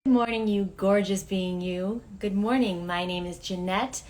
Good morning, you gorgeous being you. Good morning. My name is Jeanette.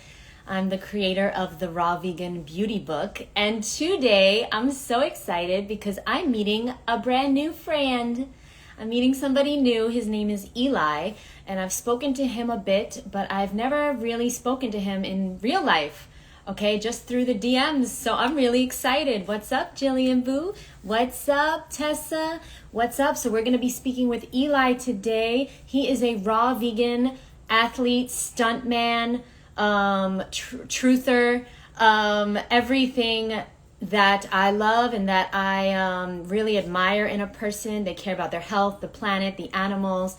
I'm the creator of the Raw Vegan Beauty Book. And today I'm so excited because I'm meeting a brand new friend. I'm meeting somebody new. His name is Eli. And I've spoken to him a bit, but I've never really spoken to him in real life. Okay, just through the DMs. So I'm really excited. What's up, Jillian Boo? What's up, Tessa? What's up? So we're going to be speaking with Eli today. He is a raw vegan athlete, stuntman, truther, everything that I love and that I really admire in a person. They care about their health, the planet, the animals.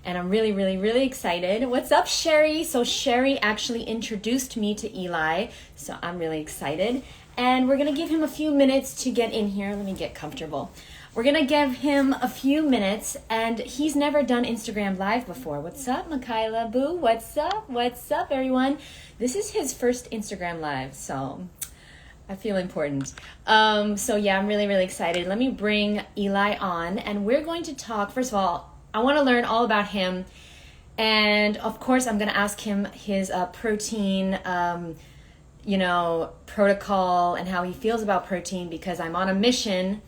And I'm really, really, really excited. What's up, Sherry? So Sherry actually introduced me to Eli, so I'm really excited. And we're going to give him a few minutes to get in here. Let me get comfortable. We're going to give him a few minutes, and he's never done Instagram Live before. What's up, Michaela Boo? What's up? What's up, everyone? This is his first Instagram Live, so I feel important. So yeah, I'm really, really excited. Let me bring Eli on, and we're going to talk, first of all, I want to learn all about him, and of course I'm going to ask him his protein, protocol and how he feels about protein, because I'm on a mission.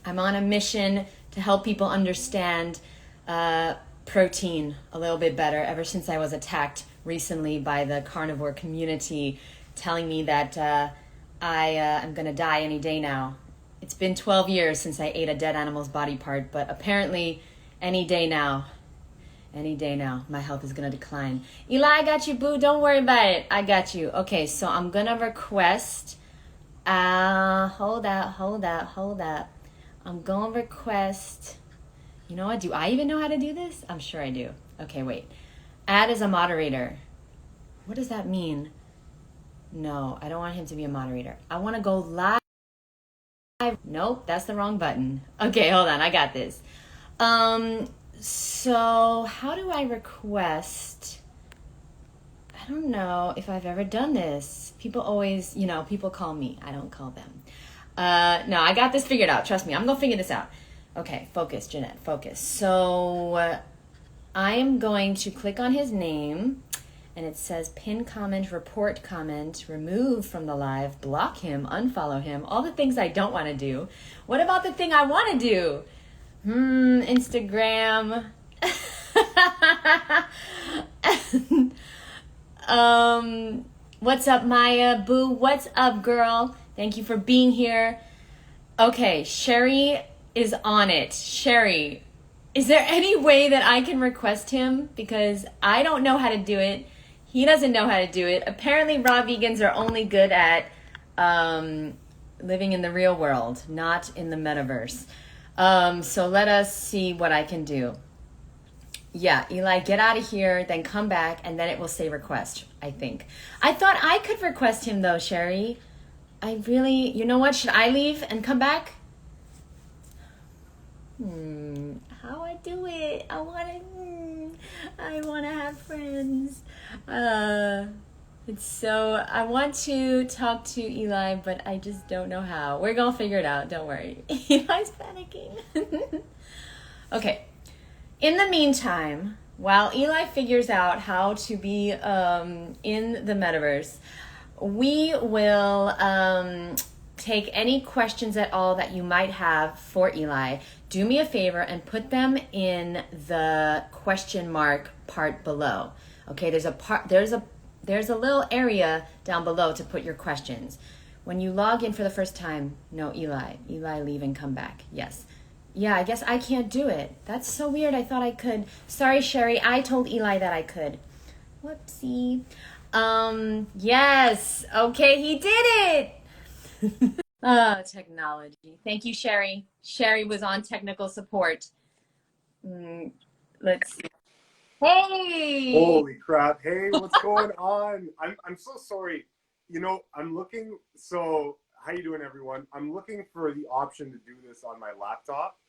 I'm on a mission to help people understand protein a little bit better ever since I was attacked recently by the carnivore community telling me that I am going to die any day now. It's been 12 years since I ate a dead animal's body part, but apparently any day now, my health is going to decline. Eli, I got you, boo. Don't worry about it. I got you. Okay, so I'm going to request, hold up. I'm going to request, you know what? Do I even know how to do this? I'm sure I do. Okay, wait. Add as a moderator. What does that mean? No, I don't want him to be a moderator. I want to go live. Nope, that's the wrong button. Okay, hold on. I got this. So how do I request? I don't know if I've ever done this. People always, people call me. I don't call them. No, I got this figured out. Trust me, I'm going to figure this out. Okay, focus, Jeanette, focus. So I am going to click on his name, and it says pin comment, report comment, remove from the live, block him, unfollow him, all the things I don't want to do. What about the thing I want to do? Instagram. What's up, Maya? Boo, what's up, girl? Thank you for being here. Okay, Sherry is on it. Sherry, is there any way that I can request him? Because I don't know how to do it. He doesn't know how to do it. Apparently, raw vegans are only good at living in the real world, not in the metaverse. So let us see what I can do. Yeah, Eli, get out of here, then come back, and then it will say request, I think. I thought I could request him, though, Sherry. You know what? Should I leave and come back? How I do it? I want to have friends. I want to talk to Eli, but I just don't know how. We're going to figure it out. Don't worry. Eli's panicking. Okay. In the meantime, while Eli figures out how to be in the metaverse, we will take any questions at all that you might have for Eli. Do me a favor and put them in the question mark part below. Okay, there's a little area down below to put your questions. When you log in for the first time, no, Eli, leave and come back. Yes. Yeah, I guess I can't do it. That's so weird. I thought I could. Sorry, Sherry. I told Eli that I could. Whoopsie. Yes. Okay, he did it. Oh, technology. Thank you, Sherry. Sherry was on technical support. Let's see. Hey. Holy crap. Hey, what's going on? I'm so sorry. I'm looking, so how you doing, everyone? I'm looking for the option to do this on my laptop,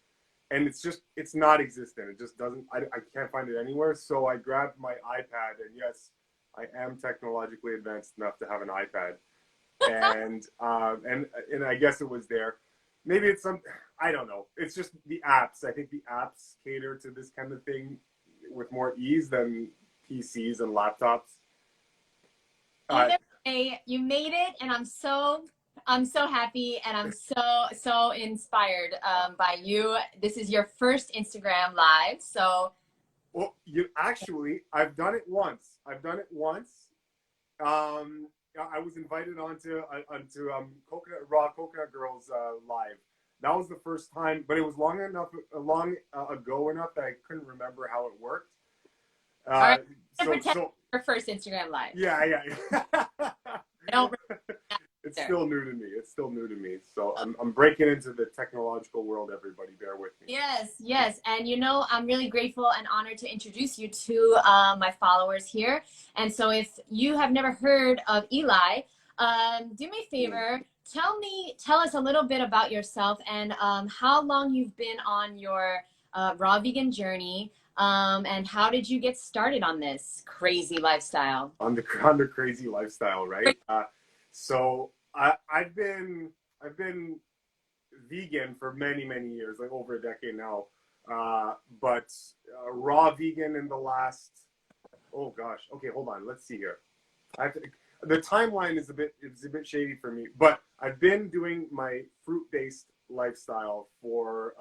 and it's not existent. It just doesn't, I can't find it anywhere. So I grabbed my iPad, and yes, I am technologically advanced enough to have an iPad. And I guess it was there. Maybe it's I don't know. It's just the apps. I think the apps cater to this kind of thing with more ease than PCs and laptops. Either way, you made it, and I'm so happy, and I'm so inspired by you. This is your first Instagram live, so Well, I've done it once. I was invited onto Raw Coconut Girls live. That was the first time, but it was long ago enough that I couldn't remember how it worked. all right, your first Instagram live. Yeah. Don't It's still new to me. So I'm breaking into the technological world. Everybody, bear with me. Yes. And I'm really grateful and honored to introduce you to my followers here. And so if you have never heard of Eli, do me a favor, tell us a little bit about yourself and how long you've been on your raw vegan journey. And how did you get started on this crazy lifestyle? On the crazy lifestyle, right? So I've been vegan for many years, like over a decade now. But raw vegan in the last, oh gosh, okay, hold on, let's see here. The timeline is a bit shady for me, but I've been doing my fruit-based lifestyle for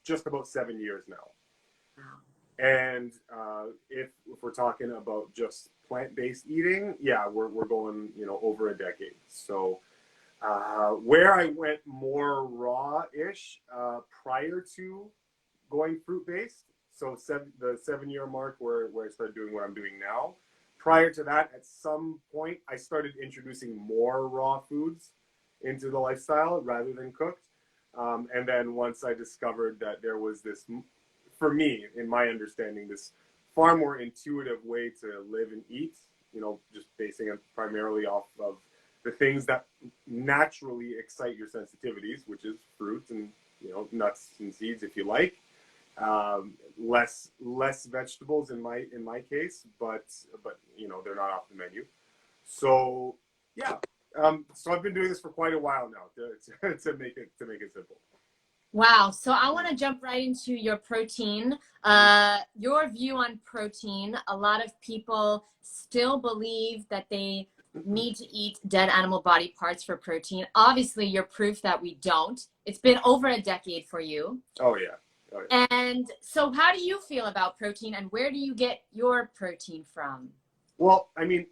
just about 7 years now. And if we're talking about just plant-based eating, yeah, we're going over a decade. So where I went more raw-ish prior to going fruit-based, so the 7-year mark where I started doing what I'm doing now. Prior to that, at some point, I started introducing more raw foods into the lifestyle rather than cooked. And then once I discovered that there was this, for me, in my understanding, this far more intuitive way to live and eat, just basing it primarily off of the things that naturally excite your sensitivities, which is fruit and, nuts and seeds, if you like. Less vegetables in my case, but they're not off the menu. So yeah, so I've been doing this for quite a while now to make it simple. Wow. So I want to jump right into your protein. Your view on protein. A lot of people still believe that they need to eat dead animal body parts for protein. Obviously, you're proof that we don't. It's been over a decade for you. Oh yeah. And so how do you feel about protein, and where do you get your protein from? Well, I mean,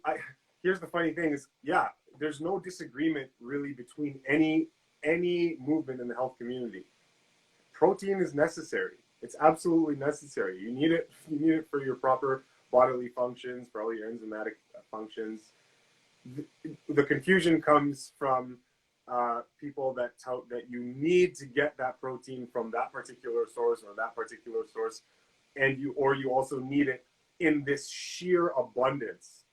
here's the funny thing is, yeah, there's no disagreement really between any movement in the health community. Protein is necessary. It's absolutely necessary. You need it for your proper bodily functions, for all your enzymatic functions. The confusion comes from people that tout that you need to get that protein from that particular source or that particular source, and you also need it in this sheer abundance,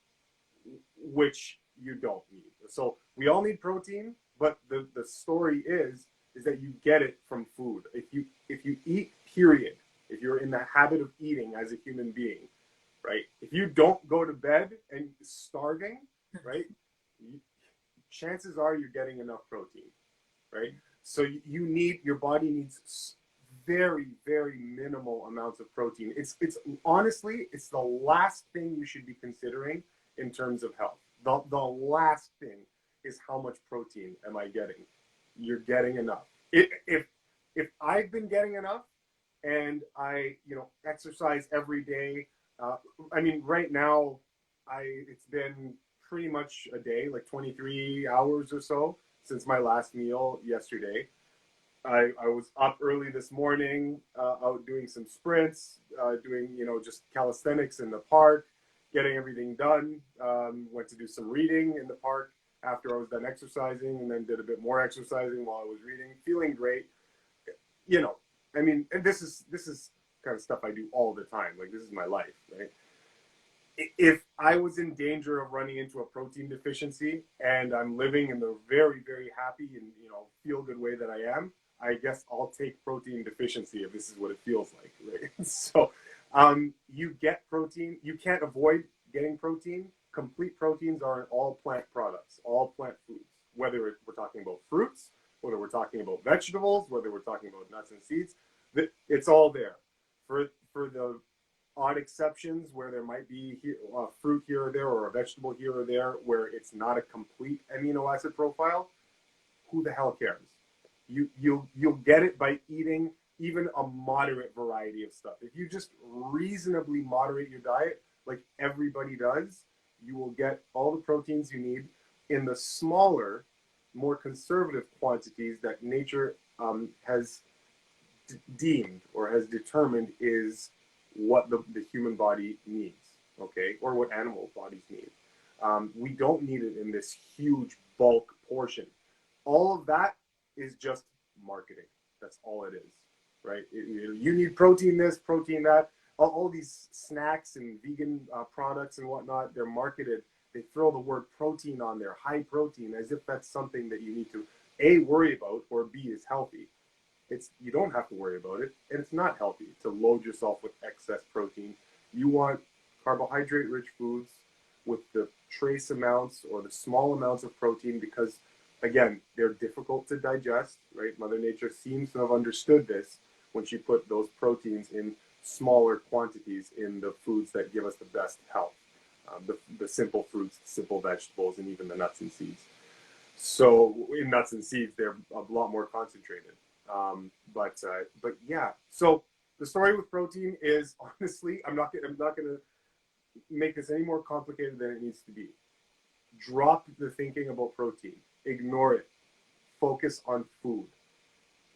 which you don't need. So we all need protein, but the story is that you get it from food. If you eat, period, if you're in the habit of eating as a human being, right? If you don't go to bed and starving, right? Chances are you're getting enough protein, right? So your body needs very minimal amounts of protein. It's honestly, it's the last thing you should be considering in terms of health. The last thing is how much protein am I getting? You're getting enough. If I've been getting enough and I exercise every day, I mean right now it's been pretty much a day, like 23 hours or so since my last meal yesterday. I was up early this morning, out doing some sprints, doing just calisthenics in the park, getting everything done. Went to do some reading in the park after I was done exercising, and then did a bit more exercising while I was reading. Feeling great. I mean, and this is kind of stuff I do all the time. Like, this is my life, right? If I was in danger of running into a protein deficiency and I'm living in the very happy and feel good way that I am, I guess I'll take protein deficiency if this is what it feels like, right? So you get protein. You can't avoid getting protein. Complete proteins are in all plant products, all plant foods, whether we're talking about fruits, whether we're talking about vegetables, whether we're talking about nuts and seeds. It's all there. For the odd exceptions where there might be fruit here or there or a vegetable here or there where it's not a complete amino acid profile. Who the hell cares? You'll get it by eating even a moderate variety of stuff. If you just reasonably moderate your diet, like everybody does, you will get all the proteins you need in the smaller, more conservative quantities that nature has deemed or has determined is what the human body needs, okay, or what animal bodies need. We don't need it in this huge bulk portion. All of that is just marketing. That's all it is, right? You need protein this, protein that. All these snacks and vegan products and whatnot, they're marketed. They throw the word protein on there, high protein, as if that's something that you need to A, worry about, or B, is healthy. You don't have to worry about it, and it's not healthy to load yourself with excess protein. You want carbohydrate-rich foods with the trace amounts or the small amounts of protein because, again, they're difficult to digest, right? Mother Nature seems to have understood this when she put those proteins in smaller quantities in the foods that give us the best health. The simple fruits, the simple vegetables, and even the nuts and seeds. So in nuts and seeds, they're a lot more concentrated. But yeah. So the story with protein is, honestly, I'm not gonna make this any more complicated than it needs to be. Drop the thinking about protein. Ignore it. Focus on food.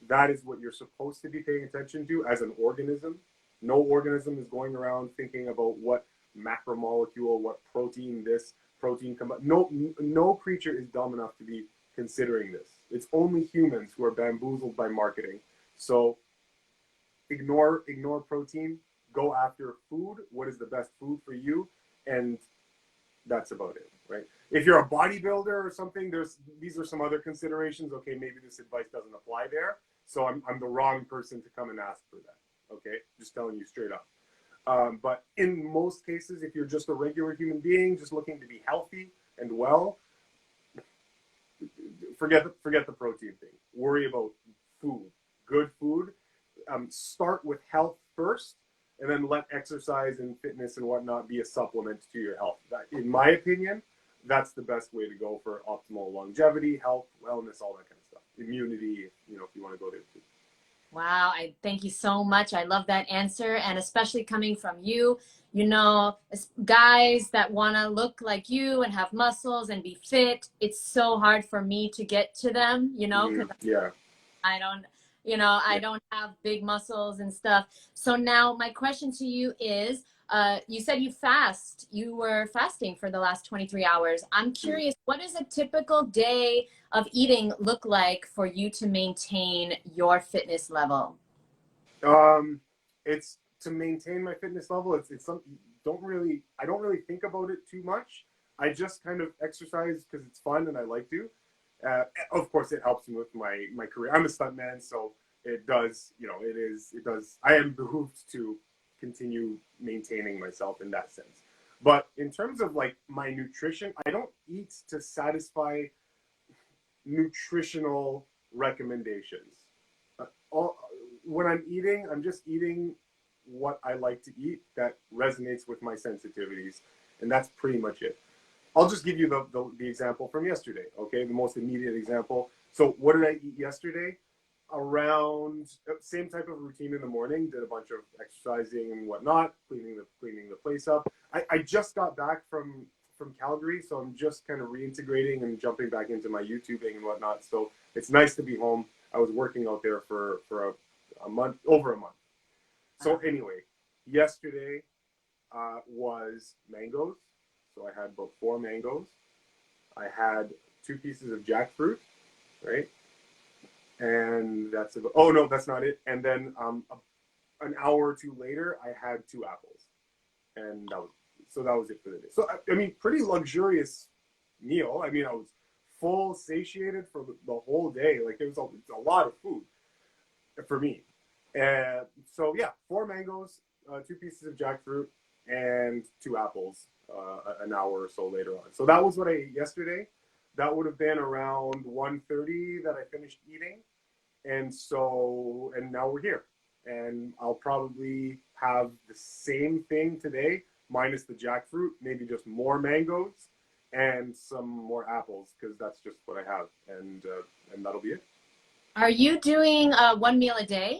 That is what you're supposed to be paying attention to as an organism. No organism is going around thinking about what macromolecule, what protein this, protein come up. No creature is dumb enough to be considering this. It's only humans who are bamboozled by marketing. So ignore protein, go after food. What is the best food for you? And that's about it, right? If you're a bodybuilder or something, these are some other considerations. Okay, maybe this advice doesn't apply there. So I'm the wrong person to come and ask for that. Okay, just telling you straight up. But in most cases, if you're just a regular human being, just looking to be healthy and well, forget the protein thing. Worry about food, good food. Start with health first, and then let exercise and fitness and whatnot be a supplement to your health. In my opinion, that's the best way to go for optimal longevity, health, wellness, all that kind of stuff. Immunity, if you want to go there too. Wow, I thank you so much. I love that answer, and especially coming from you, guys that want to look like you and have muscles and be fit, it's so hard for me to get to them, because Yeah. I don't, I don't have big muscles and stuff. So now my question to you is, you said you were fasting for the last 23 hours. I'm curious, what does a typical day of eating look like for you to maintain your fitness level? It's to maintain my fitness level. It's something I don't really think about it too much. I just kind of exercise because it's fun and I like to. Of course, it helps me with my career. I'm a stuntman, so it does. It does. I am behooved to continue maintaining myself in that sense. But in terms of like my nutrition, I don't eat to satisfy nutritional recommendations. When I'm eating, I'm just eating what I like to eat that resonates with my sensitivities, and that's pretty much it. I'll just give you the example from yesterday, okay? The most immediate example. So what did I eat yesterday? Around same type of routine in the morning, did a bunch of exercising and whatnot, cleaning the place up. I just got back from Calgary, so I'm just kind of reintegrating and jumping back into my YouTubing and whatnot. So it's nice to be home. I was working out there for a month, over a month. So anyway, yesterday was mangoes. So I had about 4 mangoes. I had 2 pieces of jackfruit, right? And that's about, oh no, that's not it. And then an hour or 2 later, I had 2 apples. And that was it for the day. So I mean, pretty luxurious meal. I mean, I was full, satiated for the whole day. Like it was a lot of food for me. And so yeah, 4 mangoes, 2 pieces of jackfruit, and 2 apples an hour or so later on. So that was what I ate yesterday. That would have been around 1:30 that I finished eating. And now we're here. And I'll probably have the same thing today, minus the jackfruit, maybe just more mangoes and some more apples, because that's just what I have, and that'll be it. Are you doing one meal a day?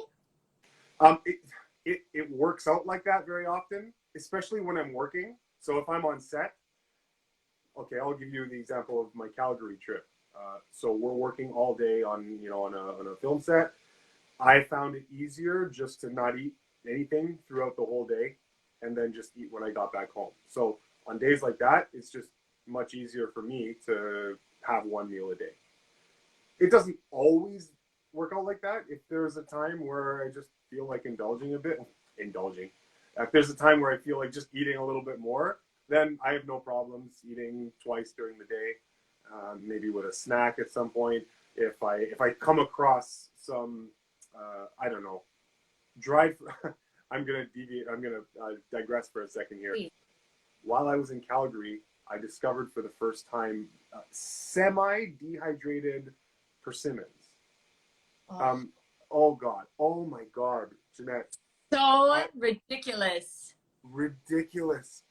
It works out like that very often, especially when I'm working. So if I'm on set, okay, I'll give you the example of my Calgary trip. So we're working all day on a film set. I found it easier just to not eat anything throughout the whole day, and then just eat when I got back home. So on days like that, it's just much easier for me to have one meal a day. It doesn't always work out like that. If there's a time where I just feel like indulging a bit, if there's a time where I feel like just eating a little bit more, then I have no problems eating twice during the day, maybe with a snack at some point. If I come across some, I don't know, dried, I'm gonna deviate. I'm gonna digress for a second here. Please. While I was in Calgary, I discovered for the first time semi-dehydrated persimmons. Oh God, oh my God, Jeanette. So ridiculous. Ridiculous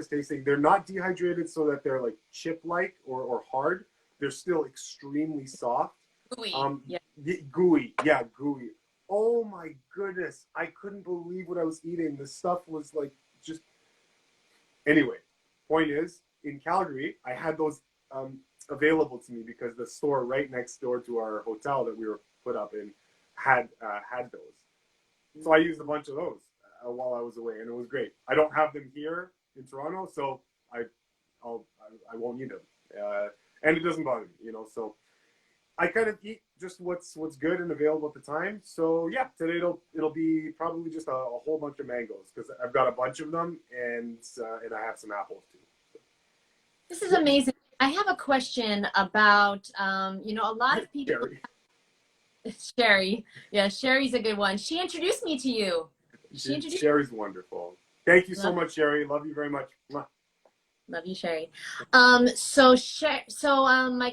tasting. They're not dehydrated so that they're like chip-like or hard. They're still extremely soft. Gooey. Yeah. Gooey. Yeah, gooey. Oh my goodness. I couldn't believe what I was eating. The stuff was like just... Anyway, point is, in Calgary, I had those available to me because the store right next door to our hotel that we were put up in had those. So I used a bunch of those while I was away, and it was great. I don't have them here in Toronto, so I won't need them, and it doesn't bother me, you know. So I kind of eat just what's good and available at the time. So yeah, today it'll be probably just a whole bunch of mangoes because I've got a bunch of them, and I have some apples too. This is amazing. I have a question about a lot of people. Sherry. Yeah, Sherry's a good one. She introduced me to you. Sherry's wonderful. Thank you so much, Sherry. Love you very much. Love you, Sherry. My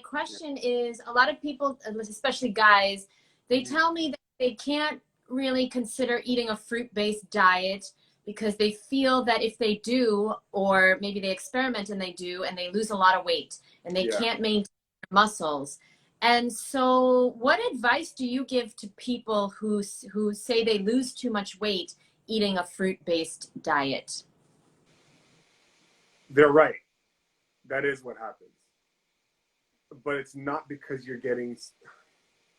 question is, a lot of people, especially guys, they tell me that they can't really consider eating a fruit-based diet because they feel that if they do, or maybe they experiment and they do, and they lose a lot of weight and they can't maintain their muscles. And so what advice do you give to people who say they lose too much weight eating a fruit-based diet? They're right. That is what happens. But it's not because you're getting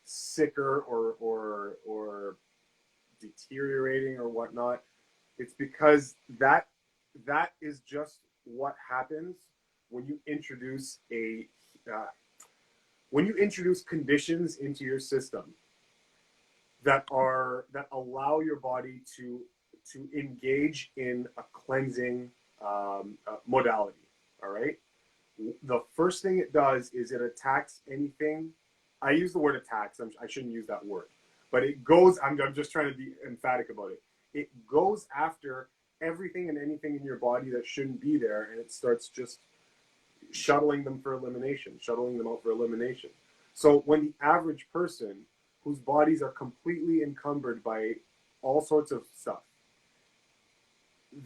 sicker or deteriorating or whatnot. It's because that is just what happens when you introduce conditions into your system that allow your body to engage in a cleansing modality. All right. The first thing it does is it attacks anything. I use the word attacks. I shouldn't use that word, but it goes. I'm just trying to be emphatic about it. It goes after everything and anything in your body that shouldn't be there, and it starts just shuttling them out for elimination. So when the average person whose bodies are completely encumbered by all sorts of stuff,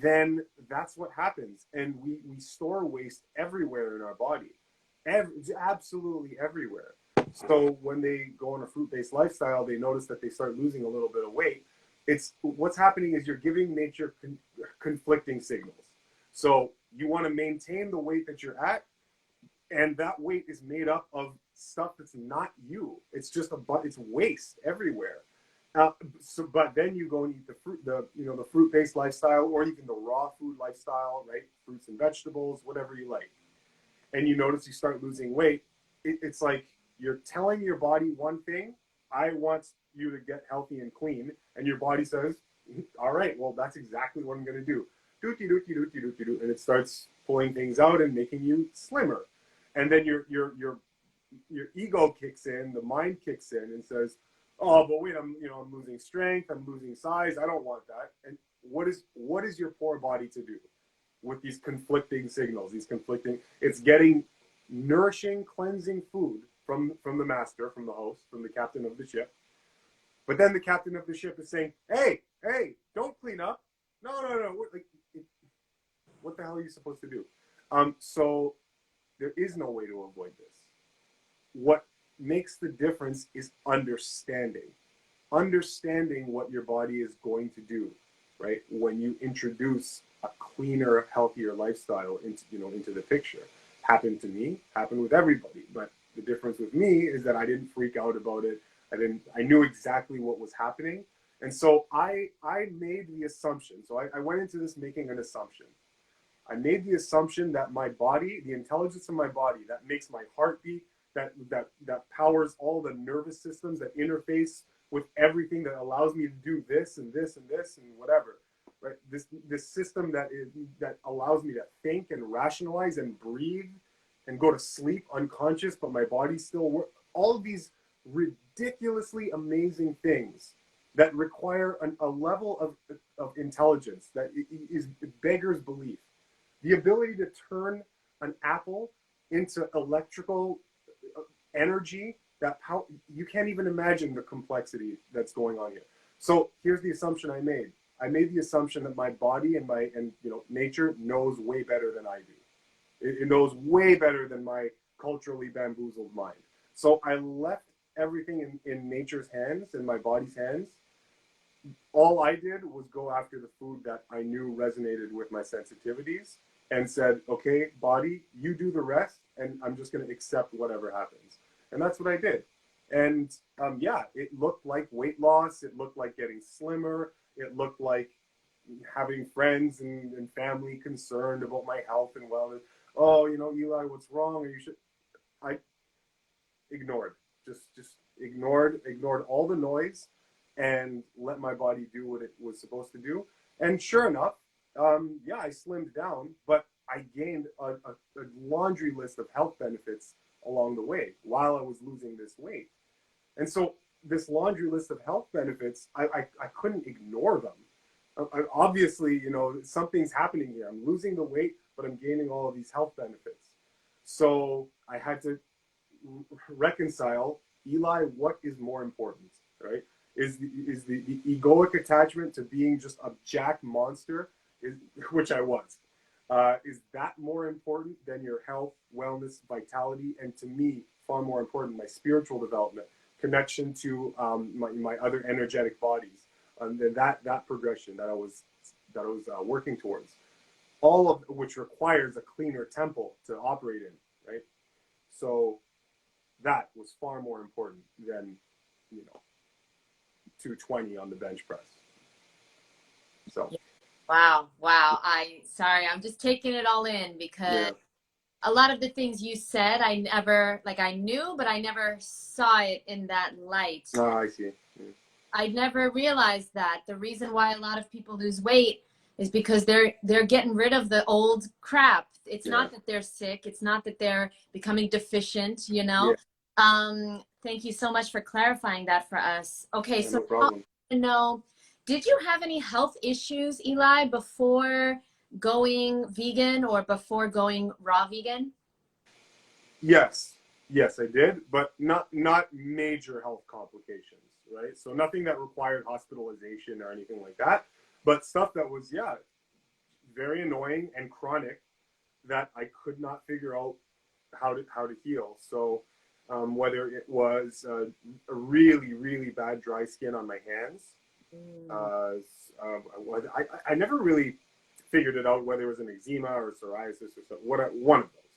then that's what happens. And we store waste everywhere in our body, absolutely everywhere. So when they go on a fruit-based lifestyle, they notice that they start losing a little bit of weight. It's what's happening is you're giving nature conflicting signals. So you want to maintain the weight that you're at, and that weight is made up of stuff that's not you. It's just it's waste everywhere. But then you go and eat the fruit-based lifestyle, or even the raw food lifestyle, right? Fruits and vegetables, whatever you like. And you notice you start losing weight. It's like you're telling your body one thing: I want you to get healthy and clean, and your body says, "All right, well, that's exactly what I'm going to do." And it starts pulling things out and making you slimmer. And then your ego kicks in, the mind kicks in, and says, "Oh, but wait, I'm losing strength, I'm losing size. I don't want that." And what is your poor body to do with these conflicting signals? It's getting nourishing, cleansing food from the master, from the host, from the captain of the ship, But then the captain of the ship is saying, hey, don't clean up. No. Like, what the hell are you supposed to do? So there is no way to avoid this. What makes the difference is understanding what your body is going to do, right? When you introduce a cleaner, healthier lifestyle into the picture. Happened to me, happened with everybody. But the difference with me is that I didn't freak out about it. I knew exactly what was happening. And so I made the assumption. So I went into this making an assumption. I made the assumption that my body, the intelligence of my body, that makes my heart beat, that powers all the nervous systems, that interface with everything, that allows me to do this and this and this and whatever, right? This system that allows me to think and rationalize and breathe and go to sleep unconscious, but my body still works. All of these ridiculously amazing things that require a level of intelligence that is beggars belief. The ability to turn an apple into electrical energy, you can't even imagine the complexity that's going on here. So here's the assumption I made. I made the assumption that my body and nature knows way better than I do. It knows way better than my culturally bamboozled mind. So I left everything in nature's hands, in my body's hands. All I did was go after the food that I knew resonated with my sensitivities and said, okay, body, you do the rest, and I'm just going to accept whatever happens. And that's what I did. And yeah, it looked like weight loss. It looked like getting slimmer. It looked like having friends and family concerned about my health and wellness. Oh, Eli, what's wrong? Or I ignored, just ignored all the noise and let my body do what it was supposed to do. And sure enough, yeah, I slimmed down, but I gained a laundry list of health benefits along the way while I was losing this weight. And so this laundry list of health benefits, I couldn't ignore them. Obviously, something's happening here. I'm losing the weight, but I'm gaining all of these health benefits. So I had to reconcile, Eli, what is more important, right? Is the egoic attachment to being just a jack monster, which I was. Is that more important than your health, wellness, vitality, and to me, far more important, my spiritual development, connection to my other energetic bodies, and then that progression that I was working towards, all of which requires a cleaner temple to operate in, right? So that was far more important than 220 on the bench press. So. Wow. I'm just taking it all in because a lot of the things you said, I knew, but I never saw it in that light. Oh, I see. Yeah. I never realized that the reason why a lot of people lose weight is because they're getting rid of the old crap. It's not that they're sick. It's not that they're becoming deficient, Yeah. Thank you so much for clarifying that for us. Okay, Yeah, so no problem. know, did you have any health issues, Eli, before going vegan or before going raw vegan? Yes, I did, but not major health complications, right? So nothing that required hospitalization or anything like that, but stuff that was very annoying and chronic that I could not figure out how to heal. So whether it was a really, really bad dry skin on my hands, I never really figured it out whether it was an eczema or psoriasis or something, one of those.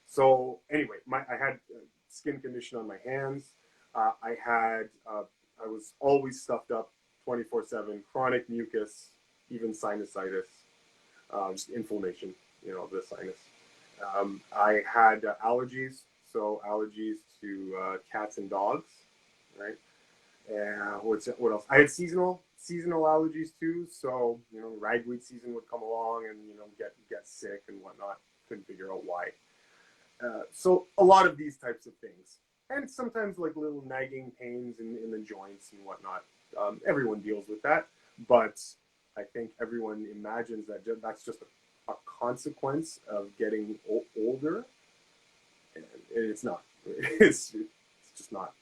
So anyway, I had skin condition on my hands. I was always stuffed up 24/7, chronic mucus, even sinusitis, inflammation, the sinus. I had allergies, so allergies to cats and dogs, right? And what else? I had seasonal allergies too. So ragweed season would come along and get sick and whatnot. Couldn't figure out why. So a lot of these types of things, and sometimes like little nagging pains in the joints and whatnot. Everyone deals with that, but I think everyone imagines that that's just a consequence of getting older, and it's not. It's just not.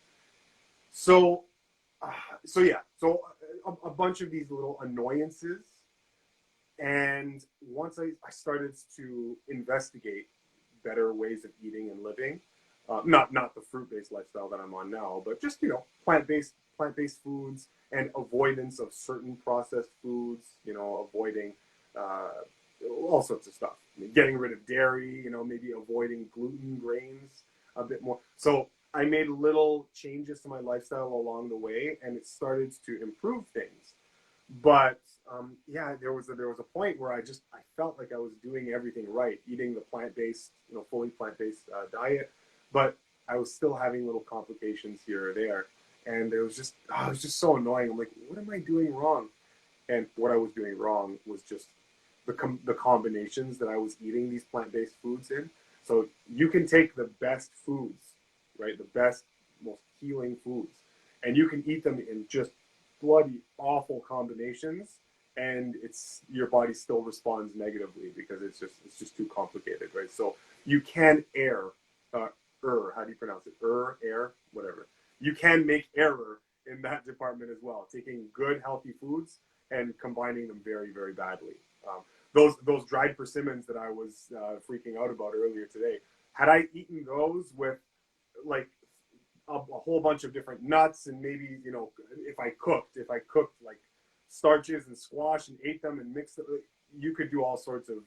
So So yeah, so a bunch of these little annoyances, and once I started to investigate better ways of eating and living, not the fruit-based lifestyle that I'm on now, but just plant-based foods and avoidance of certain processed foods, avoiding uh, all sorts of stuff, getting rid of dairy, maybe avoiding gluten, grains a bit more. So I made little changes to my lifestyle along the way, and it started to improve things. But yeah, there was a point where I felt like I was doing everything right, eating the plant-based, fully plant-based diet, but I was still having little complications here or there, and it was just so annoying. I'm like, what am I doing wrong? And what I was doing wrong was just the combinations that I was eating these plant-based foods in. So you can take the best foods, right, the best, most healing foods, and you can eat them in just bloody awful combinations, and it's your body still responds negatively because it's just too complicated, right? So you can how do you pronounce it, err, whatever, you can make error in that department as well, taking good healthy foods and combining them very, very badly. Those dried persimmons that I was freaking out about earlier today, had I eaten those with like a whole bunch of different nuts, and maybe if I cooked like starches and squash and ate them and mixed it, you could do all sorts of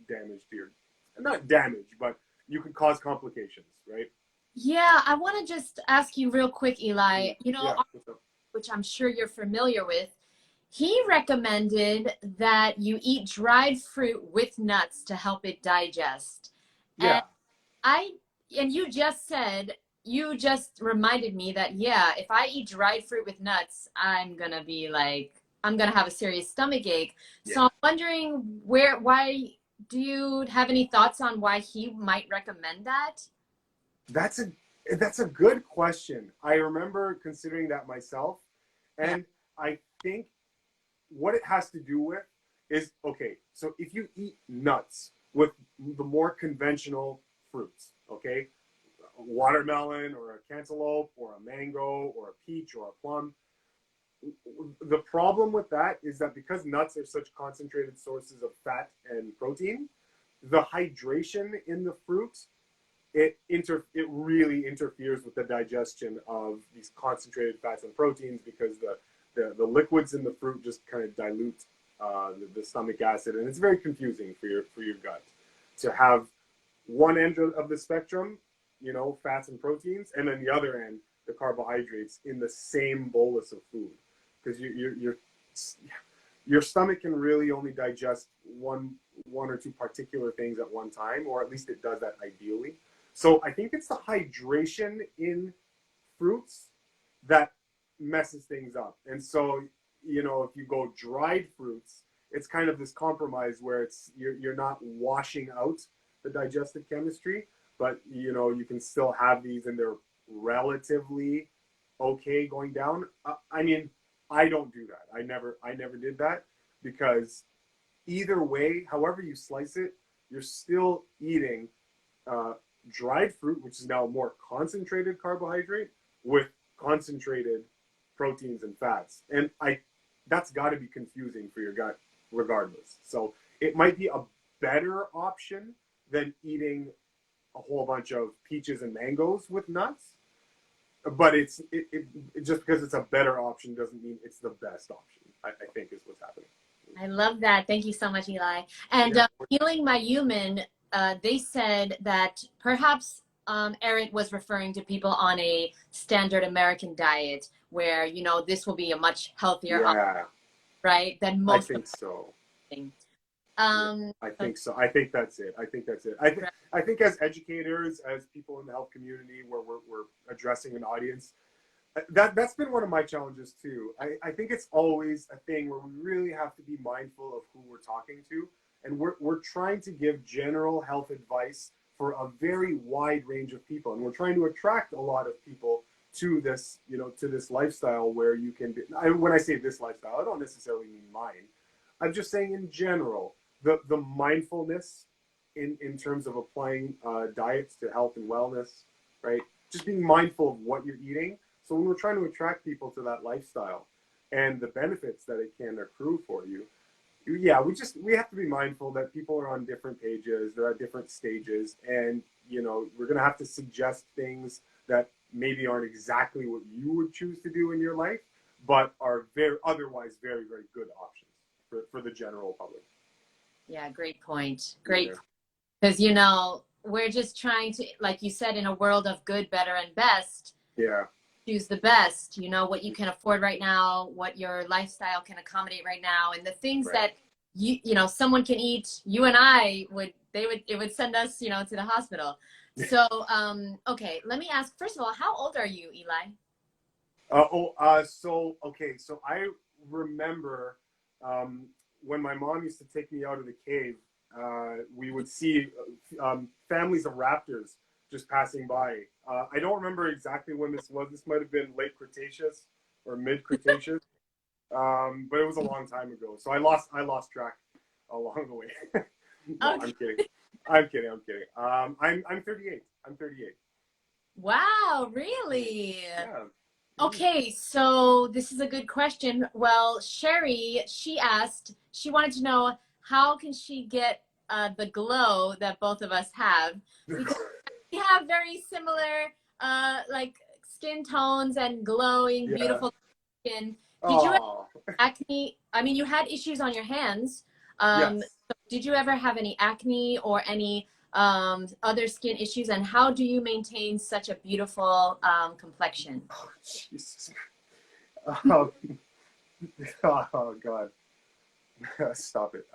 damage to your, not damage, but you could cause complications, right? Yeah, I want to just ask you real quick, Eli. Yeah, what's up? Which I'm sure you're familiar with. He recommended that you eat dried fruit with nuts to help it digest. And Yeah, I and you just reminded me that yeah, if I eat dried fruit with nuts, I'm gonna have a serious stomach ache. yeah. So I'm wondering why do you have any thoughts on why he might recommend that? That's a that's a good question. I remember considering that myself, Yeah. and I think what it has to do with is, okay, so if you eat nuts with the more conventional fruits, okay, a watermelon or a cantaloupe or a mango or a peach or a plum, the problem with that is that because nuts are such concentrated sources of fat and protein, the hydration in the fruit, it really interferes with the digestion of these concentrated fats and proteins, because the liquids in the fruit just kind of dilute the stomach acid, and it's very confusing for your gut to have one end of the spectrum, fats and proteins, and then the other end, the carbohydrates, in the same bolus of food, because your stomach can really only digest one or two particular things at one time, or at least it does that ideally. So I think it's the hydration in fruits that messes things up. And so, if you go dried fruits, it's kind of this compromise where you're not washing out the digestive chemistry, but you can still have these and they're relatively okay going down. I mean, I don't do that. I never did that, because either way, however you slice it, you're still eating dried fruit, which is now more concentrated carbohydrate with concentrated proteins and fats. And that's got to be confusing for your gut regardless. So it might be a better option than eating a whole bunch of peaches and mangoes with nuts. But it just because it's a better option doesn't mean it's the best option, I think is what's happening. I love that. Thank you so much, Eli. And Yeah. Healing My Human, they said that perhaps Eric was referring to people on a standard American diet where, this will be a much healthier option, Yeah, right, than I most of think so. the things. Yeah, I think so. I think that's it. I think as educators, as people in the health community, where we're addressing an audience, that's been one of my challenges too. I think it's always a thing where we really have to be mindful of who we're talking to, and we're trying to give general health advice for a very wide range of people, and we're trying to attract a lot of people to this, to this lifestyle where you can be. When I say this lifestyle, I don't necessarily mean mine. I'm just saying in general, the mindfulness in terms of applying diets to health and wellness, right? Just being mindful of what you're eating, So when we're trying to attract people to that lifestyle and the benefits that it can accrue for you, yeah, we have to be mindful that people are on different pages, they're at different stages, and we're gonna have to suggest things that maybe aren't exactly what you would choose to do in your life, but are otherwise very, very good options for the general public. Yeah, great point. Great. Because, we're just trying to, like you said, in a world of good, better, and best, Yeah. choose the best, what you can afford right now, what your lifestyle can accommodate right now, and the things that someone can eat, you and I it would send us, to the hospital. So, okay, let me ask, first of all, how old are you, Eli? So I remember when my mom used to take me out of the cave, we would see families of raptors just passing by. I don't remember exactly when this was. This might have been late Cretaceous or mid Cretaceous, but it was a long time ago. So I lost track along the way. No, okay. I'm kidding. I'm 38. I'm 38. Wow, really? Yeah. Okay, so this is a good question. Well, Sherry, she wanted to know how can she get the glow that both of us have, because we have very similar like skin tones and glowing, beautiful skin. Did you have acne? I mean, you had issues on your hands. Yes. So did you ever have any acne or any other skin issues, and how do you maintain such a beautiful complexion? Oh, Jesus. Oh, oh God. Stop it.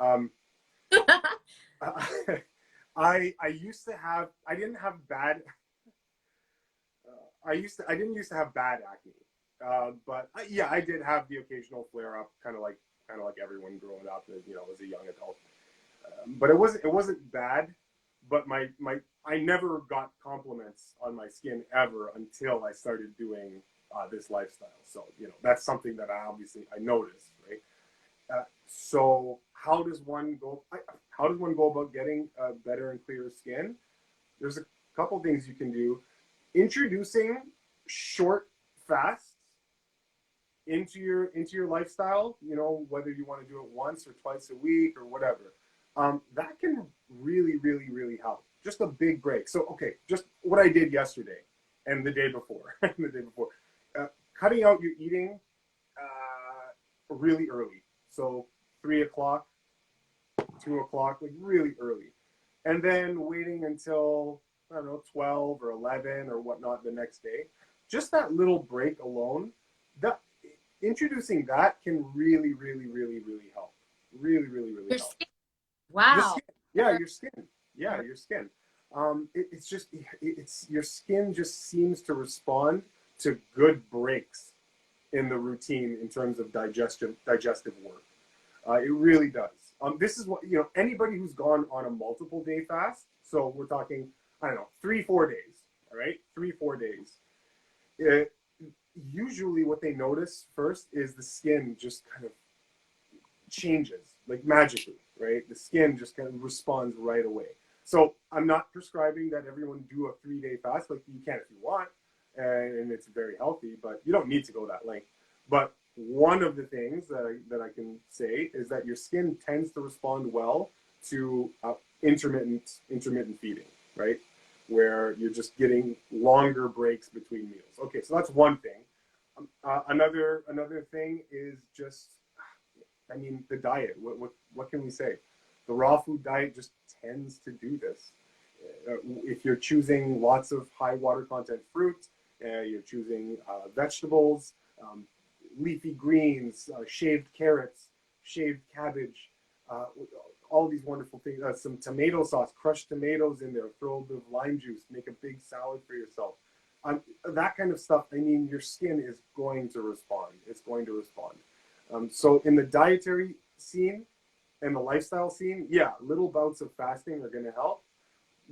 I used to have, I didn't have bad, I didn't used to have bad acne. But yeah, I did have the occasional flare up, kind of like everyone growing up, as a young adult. But it wasn't bad. But I never got compliments on my skin ever until I started doing this lifestyle. So that's something that I noticed, right? So how does one go about getting better and clearer skin? There's a couple things you can do. Introducing short fasts into your lifestyle, whether you want to do it once or twice a week or whatever, that can really, really, really help. Just a big break. So, okay, just what I did yesterday and the day before, cutting out your eating really early. So 3 o'clock, 2 o'clock, like really early, and then waiting until, I don't know, 12 or 11 or whatnot the next day. Just that little break alone, that introducing that can really, really, really, really help. Really, really, really Your help. skin. Wow. Yeah, your skin. Yeah, your skin. It's your skin just seems to respond to good breaks in the routine in terms of digestive work. It really does. This is what, anybody who's gone on a multiple day fast. So we're talking, I don't know, 3-4 days. All right, 3-4 days. Usually what they notice first is the skin just kind of changes, like magically, right? The skin just kind of responds right away. So I'm not prescribing that everyone do a 3-day fast. Like, you can if you want, and it's very healthy, but you don't need to go that length. But one of the things that I can say is that your skin tends to respond well to intermittent feeding, right? Where you're just getting longer breaks between meals. Okay, so that's one thing. Another thing is just, I mean, the diet. What can we say? The raw food diet just tends to do this. If you're choosing lots of high water content fruit, you're choosing vegetables, leafy greens, shaved carrots, shaved cabbage, all these wonderful things. Some tomato sauce, crushed tomatoes in there, throw a bit of lime juice, make a big salad for yourself. That kind of stuff, I mean, your skin is going to respond. It's going to respond. So in the dietary scene and the lifestyle scene, yeah, little bouts of fasting are going to help.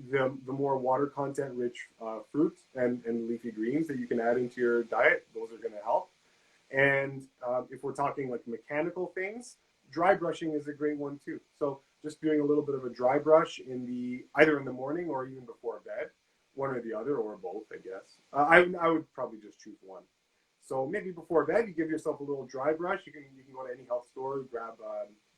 The more water content rich fruits and leafy greens that you can add into your diet, those are going to help. And if we're talking like mechanical things, dry brushing is a great one too. So just doing a little bit of a dry brush either in the morning or even before bed, one or the other, or both, I guess. I would probably just choose one. So maybe before bed, you give yourself a little dry brush. You can go to any health store, grab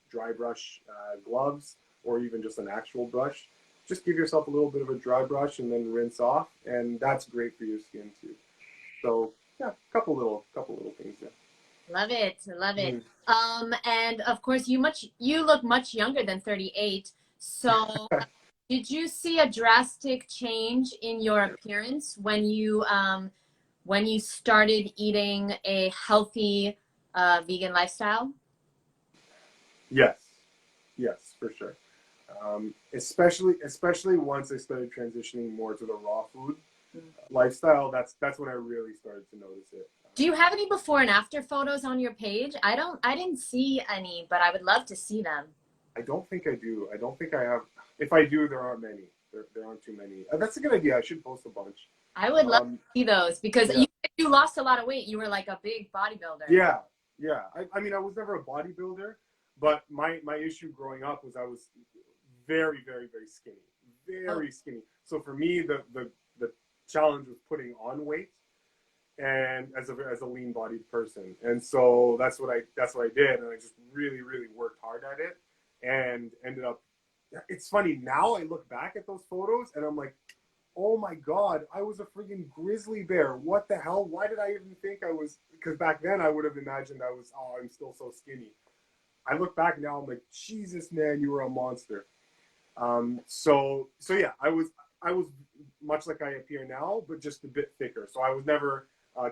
dry brush gloves, or even just an actual brush. Just give yourself a little bit of a dry brush and then rinse off, and that's great for your skin too. So yeah, a couple little things there. Love it, love it. And of course, you look much younger than 38. So, did you see a drastic change in your appearance when you started eating a healthy vegan lifestyle? Yes, yes, for sure. Especially once I started transitioning more to the raw food lifestyle. That's when I really started to notice it. Do you have any before and after photos on your page? I didn't see any, but I would love to see them. I don't think I do. I don't think I have. If I do, there aren't many. There aren't too many. That's a good idea. I should post a bunch. I would love to see those because yeah. you lost a lot of weight. You were like a big bodybuilder. Yeah, yeah. I mean, I was never a bodybuilder, but my issue growing up was I was very, very, very skinny. Very skinny. So for me, the challenge was putting on weight, and as a lean-bodied person, and so that's what I did, and I just really, really worked hard at it, and ended up. It's funny now. I look back at those photos, and I'm like, oh my God, I was a freaking grizzly bear. What the hell? Why did I even think I was? Because back then I would have imagined I was. Oh, I'm still so skinny. I look back now, I'm like, Jesus, man, you were a monster. So yeah, I was much like I appear now, but just a bit thicker. So I was never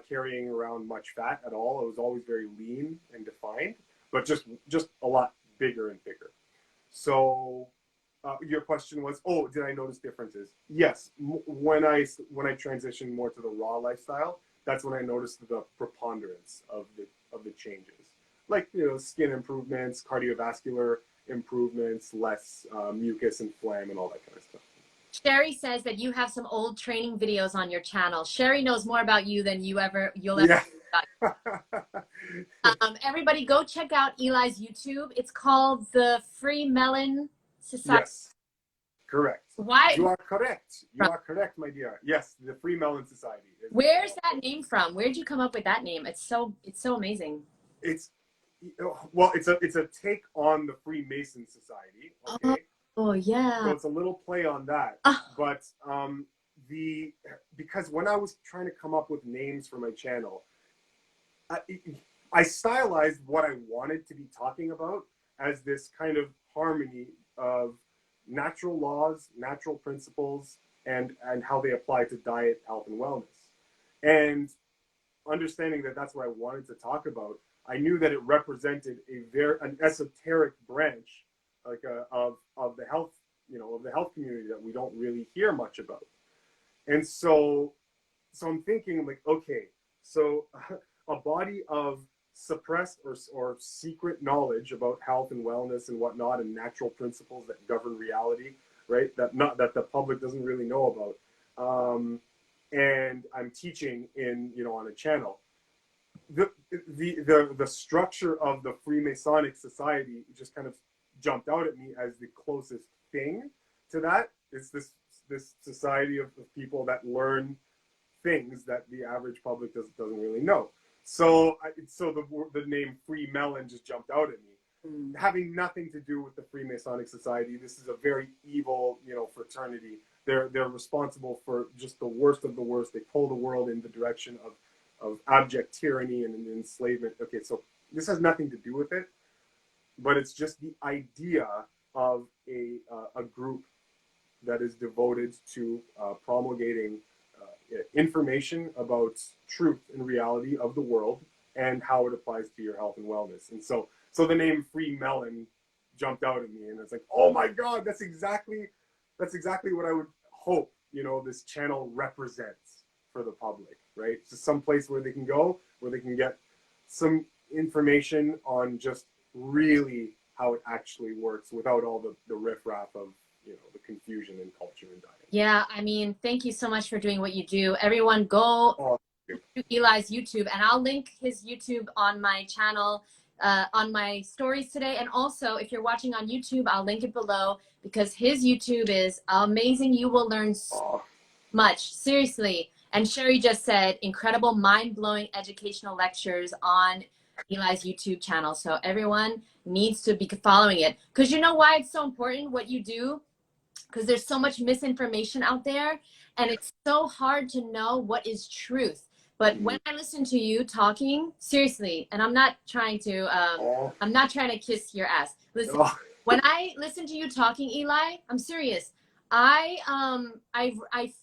carrying around much fat at all. I was always very lean and defined, but just a lot bigger and thicker. So your question was, oh, did I notice differences? Yes. When I transitioned more to the raw lifestyle, that's when I noticed the preponderance of the changes. Like, skin improvements, cardiovascular improvements, less mucus and phlegm and all that kind of stuff. Sherry says that you have some old training videos on your channel. Sherry knows more about you than you'll ever. Yeah. Everybody go check out Eli's YouTube. It's called the FreeMelon Society. Yes, correct. Why? You are correct. You are correct, my dear. Yes, the FreeMelon Society. Where's that name from? Where'd you come up with that name? It's so amazing. It's a take on the Freemason Society. Okay. Oh yeah. So it's a little play on that. But because when I was trying to come up with names for my channel, I stylized what I wanted to be talking about as this kind of harmony of natural laws, natural principles, and how they apply to diet, health, and wellness. And understanding that that's what I wanted to talk about, I knew that it represented an esoteric branch, like of the health, of the health community that we don't really hear much about. And so I'm thinking, like, okay, so a body of suppressed or secret knowledge about health and wellness and whatnot, and natural principles that govern reality, right? That the public doesn't really know about. And I'm teaching on a channel. The structure of the Freemasonic Society just kind of jumped out at me as the closest thing to that. It's this society of people that learn things that the average public doesn't really know. So the name FreeMelon just jumped out at me. Having nothing to do with the Freemasonic Society. This is a very evil, fraternity. They're responsible for just the worst of the worst. They pull the world in the direction of abject tyranny and enslavement. Okay, so this has nothing to do with it, but it's just the idea of a group that is devoted to promulgating information about truth and reality of the world and how it applies to your health and wellness. And so the name FreeMelon jumped out at me, and it's like, oh my God, that's exactly what I would hope this channel represents for the public, right? It's just some place where they can go, where they can get some information on just really how it actually works without all the riffraff of the confusion in culture and diet. Yeah, I mean, thank you so much for doing what you do. Everyone go to Eli's YouTube, and I'll link his YouTube on my channel, on my stories today. And also, if you're watching on YouTube, I'll link it below because his YouTube is amazing. You will learn so much, seriously. And Sherry just said, incredible, mind-blowing educational lectures on Eli's YouTube channel. So everyone needs to be following it. Because you know why it's so important what you do? Because there's so much misinformation out there, and it's so hard to know what is truth. But when I listen to you talking, seriously, and I'm not trying to kiss your ass. Listen, when I listen to you talking, Eli, I'm serious. I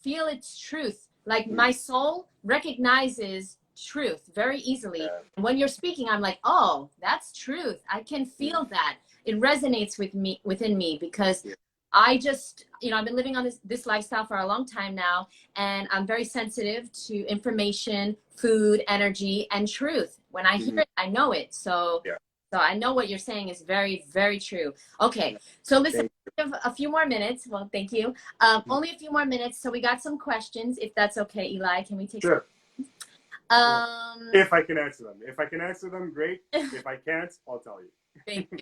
feel it's truth. Like my soul recognizes truth very easily. And when you're speaking, I'm like, oh, that's truth. I can feel that. It resonates with me within me because I just, I've been living on this lifestyle for a long time now, and I'm very sensitive to information, food, energy, and truth. When I hear it, I know it. So I know what you're saying is very, very true. Okay, so listen, we have a few more minutes. Well, thank you. Only a few more minutes. So we got some questions, if that's okay, Eli. Can we take some? If I can answer them. If I can answer them, great. If I can't, I'll tell you. Thank you.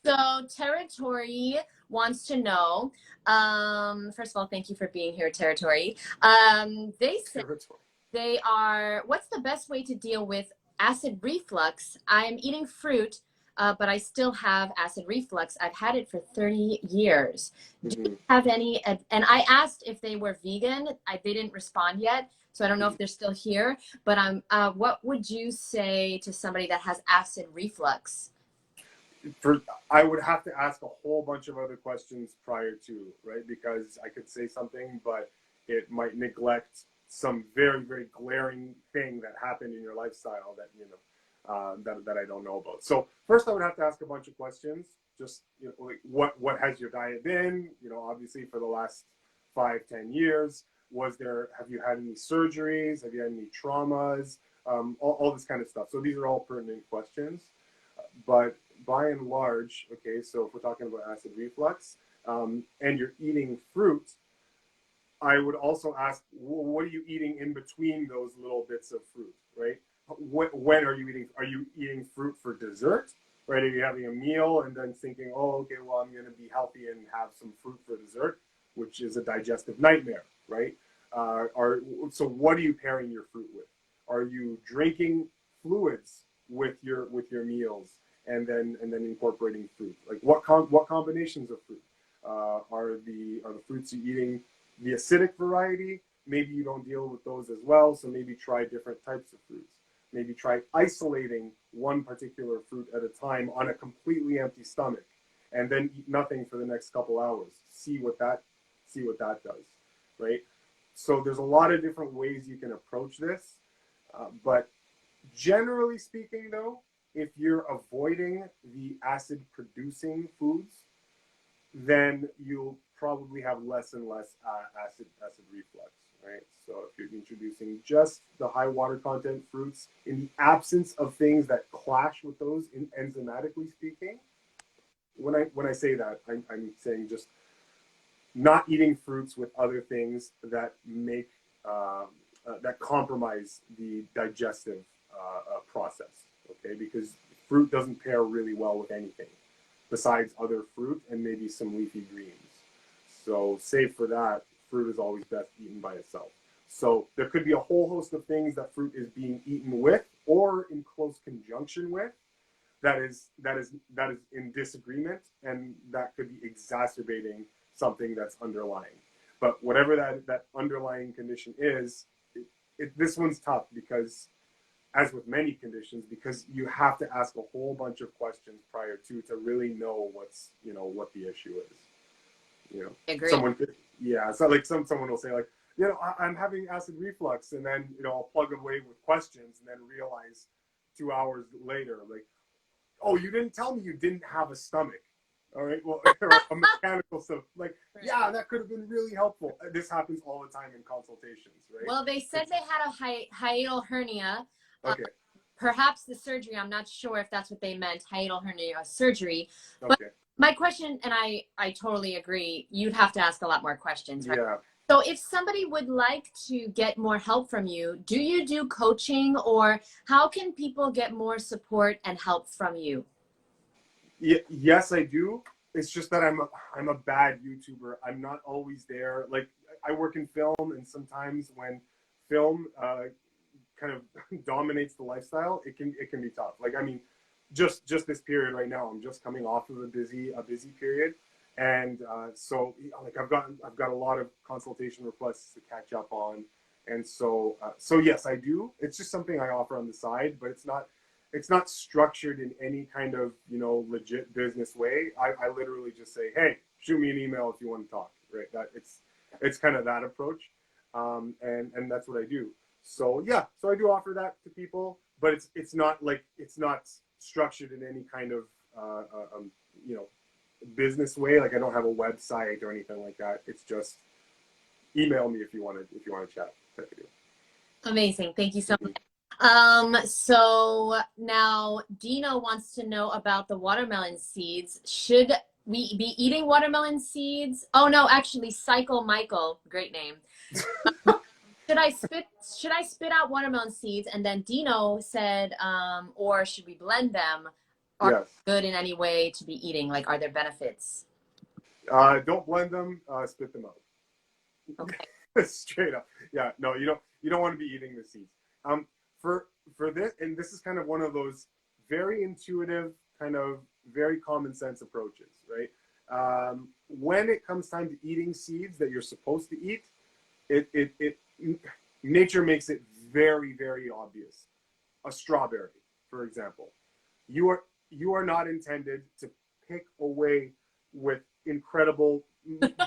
So Territory wants to know, first of all, thank you for being here, Territory. They said what's the best way to deal with acid reflux? I'm eating fruit, but I still have acid reflux. I've had it for 30 years. Do you have any, and I asked if they were vegan. They didn't respond yet. So I don't know if they're still here, but what would you say to somebody that has acid reflux? I would have to ask a whole bunch of other questions prior to, right? Because I could say something, but it might neglect some very, very glaring thing that happened in your lifestyle that, that I don't know about. So first I would have to ask a bunch of questions. Just, like what has your diet been? Obviously for the last 5-10 years, have you had any surgeries? Have you had any traumas? All this kind of stuff. So these are all pertinent questions. But by and large, okay, so if we're talking about acid reflux and you're eating fruit, I would also ask, what are you eating in between those little bits of fruit, right? When are you eating? Are you eating fruit for dessert, right? Are you having a meal and then thinking, oh, okay, well, I'm going to be healthy and have some fruit for dessert, which is a digestive nightmare, right? So what are you pairing your fruit with? Are you drinking fluids with your meals and then incorporating fruit? Like what combinations of fruit? Are the fruits you're eating the acidic variety? Maybe you don't deal with those as well, so maybe try different types of fruits. Maybe try isolating one particular fruit at a time on a completely empty stomach, and then eat nothing for the next couple hours. See what that does, right? So there's a lot of different ways you can approach this, but generally speaking, though, if you're avoiding the acid-producing foods, then you'll probably have less and less acid reflux, right? So if you're introducing just the high water content fruits in the absence of things that clash with those, enzymatically speaking, when I say that, I'm saying just not eating fruits with other things that make that compromise the digestive process, okay? Because fruit doesn't pair really well with anything besides other fruit and maybe some leafy greens. So save for that, fruit is always best eaten by itself. So there could be a whole host of things that fruit is being eaten with or in close conjunction with that is in disagreement, and that could be exacerbating something that's underlying. But whatever that underlying condition is, this one's tough because, as with many conditions, because you have to ask a whole bunch of questions prior to really know what the issue is. I agree. It's not like someone will say like, I'm having acid reflux, and then I'll plug away with questions, and then realize 2 hours later, like, oh, you didn't tell me you didn't have a stomach. All right, well, a mechanical stuff. Like, yeah, that could have been really helpful. This happens all the time in consultations, right? Well, they said they had a hiatal hernia. Okay. Perhaps the surgery, I'm not sure if that's what they meant, hiatal hernia surgery. But Okay. my question, and I totally agree, you'd have to ask a lot more questions, right? Yeah. So if somebody would like to get more help from you, do you do coaching, or how can people get more support and help from you? Yes, I do. It's just that I'm a bad YouTuber. I'm not always there. Like, I work in film, and sometimes when film kind of dominates the lifestyle, it can be tough. Like, I mean, just this period right now, I'm just coming off of a busy period, and so like I've got a lot of consultation requests to catch up on, and so yes, I do. It's just something I offer on the side, but it's not structured in any kind of, you know, legit business way. I literally just say, hey, shoot me an email if you want to talk, right? That it's kind of that approach, and that's what I do. So yeah, so I do offer that to people, but it's not structured in any kind of you know, business way. Like, I don't have a website or anything like that. It's just email me if you want to chat. Amazing. Thank you so much. So now Dino wants to know about the watermelon seeds. Should we be eating watermelon seeds? Oh no, actually, Cycle Michael, great name. Should I spit out watermelon seeds? And then Dino said, or should we blend them? Are Yes. good in any way to be eating? Like, are there benefits? Don't blend them. Spit them out. Okay. Straight up. Yeah. No, you don't want to be eating the seeds. For this, and this is kind of one of those very intuitive, kind of very common sense approaches, right? When it comes time to eating seeds that you're supposed to eat, nature makes it very, very obvious. A strawberry, for example, you are not intended to pick away with incredible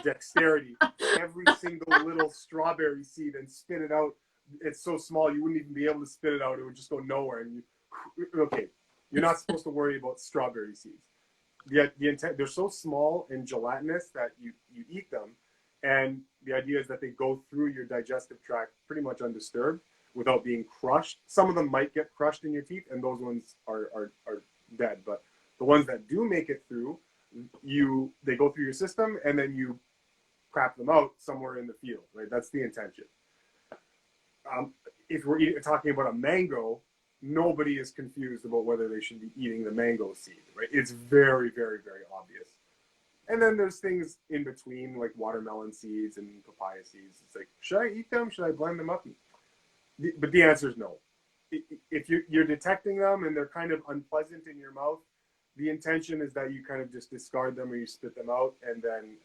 dexterity every single little strawberry seed and spit it out. It's so small you wouldn't even be able to spit it out. It would just go nowhere. And you're not supposed to worry about strawberry seeds. The intent, they're so small and gelatinous that you eat them, and the idea is that they go through your digestive tract pretty much undisturbed without being crushed. Some of them might get crushed in your teeth, and those ones are dead. But the ones that do make it through, they go through your system, and then you crap them out somewhere in the field, right? That's the intention. If we're talking about a mango, nobody is confused about whether they should be eating the mango seed, right? It's very, very, very obvious. And then there's things in between, like watermelon seeds and papaya seeds. It's like, should I eat them? Should I blend them up? But the answer is no. If you're detecting them and they're kind of unpleasant in your mouth, the intention is that you kind of just discard them or you spit them out, and then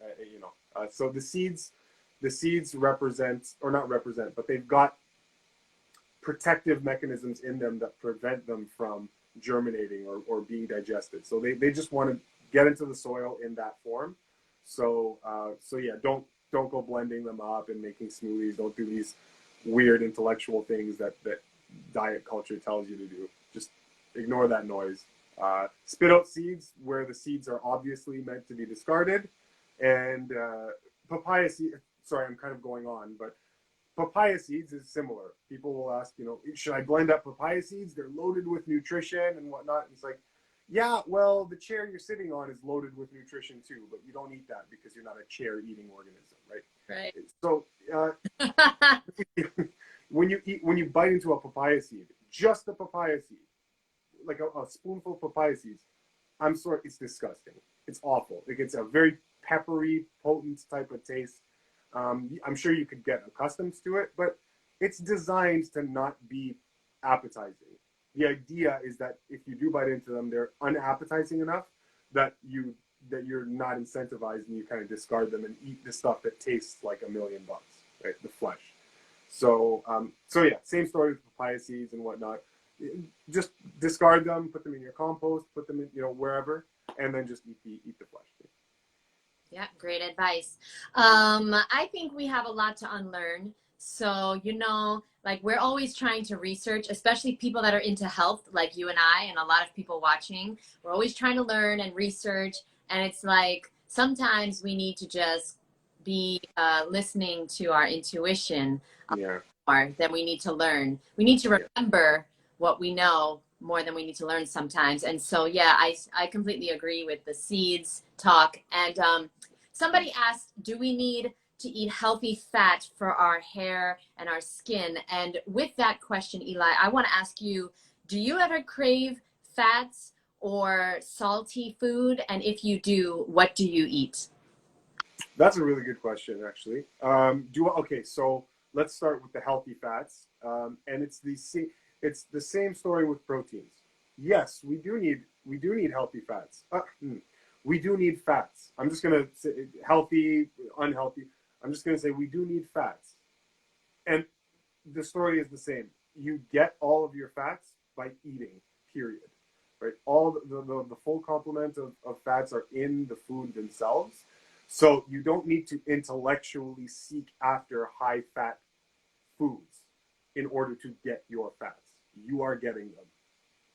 so the seeds represent, or not represent, but they've got protective mechanisms in them that prevent them from germinating or being digested. So they just want to get into the soil in that form. So yeah, don't go blending them up and making smoothies. Don't do these weird intellectual things that diet culture tells you to do. Just ignore that noise. Spit out seeds where the seeds are obviously meant to be discarded. And papaya seed, sorry, I'm kind of going on, but papaya seeds is similar. People will ask, should I blend up papaya seeds? They're loaded with nutrition and whatnot. And it's like, yeah, well, the chair you're sitting on is loaded with nutrition too, but you don't eat that because you're not a chair-eating organism, right? Right. So when you bite into a papaya seed, just the papaya seed, like a spoonful of papaya seeds, I'm sorry, it's disgusting. It's awful. Like, it's a very peppery, potent type of taste. I'm sure you could get accustomed to it, but it's designed to not be appetizing. The idea is that if you do bite into them, they're unappetizing enough that you're not incentivized, and you kind of discard them and eat the stuff that tastes like $1 million, right? The flesh. So yeah, same story with papaya seeds and whatnot. Just discard them, put them in your compost, put them in, wherever, and then just eat the flesh. Yeah, great advice. I think we have a lot to unlearn. So, like, we're always trying to research, especially people that are into health, like you and I, and a lot of people watching. We're always trying to learn and research. And it's like, sometimes we need to just be listening to our intuition more than we need to learn. We need to remember what we know more than we need to learn sometimes. And so, yeah, I completely agree with the seeds talk. And somebody asked, do we need to eat healthy fat for our hair and our skin? And with that question, Eli, I want to ask you, do you ever crave fats or salty food? And if you do, what do you eat? That's a really good question, actually. So let's start with the healthy fats, and it's the same story with proteins. Yes, we do need healthy fats. We do need fats. I'm just gonna say healthy, unhealthy. I'm just gonna say we do need fats, and the story is the same. You get all of your fats by eating. Period. Right? All the full complement of fats are in the food themselves. So you don't need to intellectually seek after high fat foods in order to get your fats. You are getting them.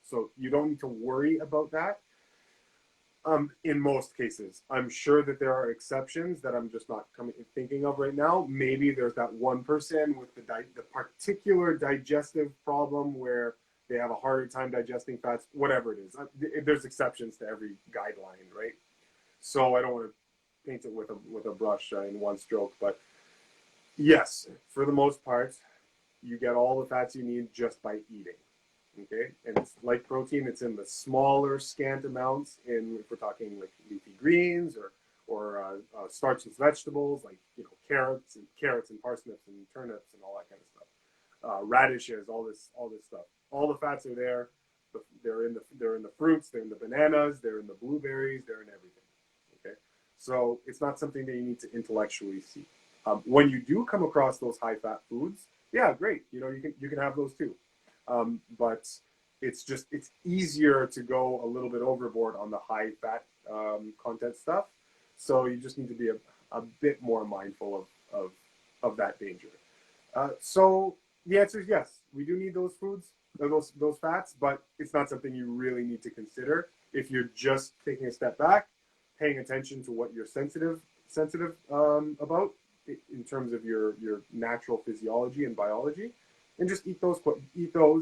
So you don't need to worry about that. In most cases, I'm sure that there are exceptions that I'm just not thinking of right now. Maybe there's that one person with the particular digestive problem where they have a harder time digesting fats, whatever it is. There's exceptions to every guideline, right? So I don't want to paint it with a brush in one stroke, but yes, for the most part, you get all the fats you need just by eating. Okay, and it's like protein. It's in the smaller, scant amounts. If we're talking like leafy greens or starchless vegetables like carrots and parsnips and turnips and all that kind of stuff. Radishes, all this stuff. All the fats are there. They're in the fruits. They're in the bananas. They're in the blueberries. They're in everything. Okay, so it's not something that you need to intellectually see. When you do come across those high fat foods, yeah, great. You can have those too. But it's easier to go a little bit overboard on the high fat content stuff. So you just need to be a bit more mindful of that danger. So the answer is yes, we do need those foods, those fats, but it's not something you really need to consider if you're just taking a step back, paying attention to what you're sensitive about in terms of your natural physiology and biology. And just eat those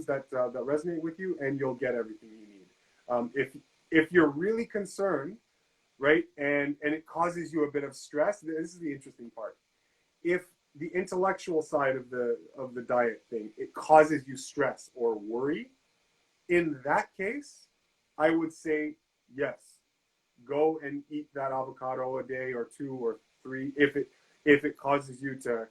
that resonate with you, and you'll get everything you need. If you're really concerned, right, and it causes you a bit of stress, this is the interesting part. If the intellectual side of the diet thing, it causes you stress or worry, in that case, I would say yes, go and eat that avocado a day or 2 or 3 if it causes you to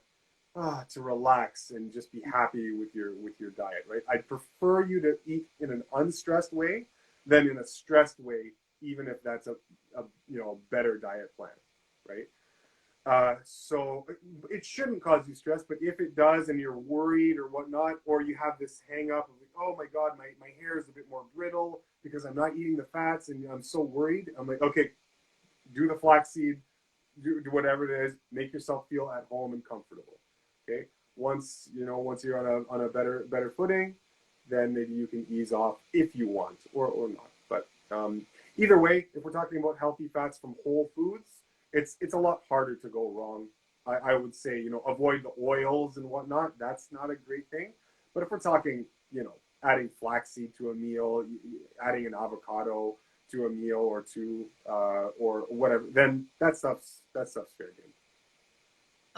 relax and just be happy with your diet, right? I'd prefer you to eat in an unstressed way than in a stressed way, even if that's a better diet plan, right? So it shouldn't cause you stress, but if it does and you're worried or whatnot, or you have this hang up of like, oh my God, my hair is a bit more brittle because I'm not eating the fats and I'm so worried, I'm like, okay, do the flaxseed, do whatever it is, make yourself feel at home and comfortable. Okay. Once you're on a better footing, then maybe you can ease off if you want or not. But either way, if we're talking about healthy fats from whole foods, it's a lot harder to go wrong. I would say avoid the oils and whatnot. That's not a great thing. But if we're talking adding flaxseed to a meal, adding an avocado to a meal or two or whatever, then that stuff's fair game.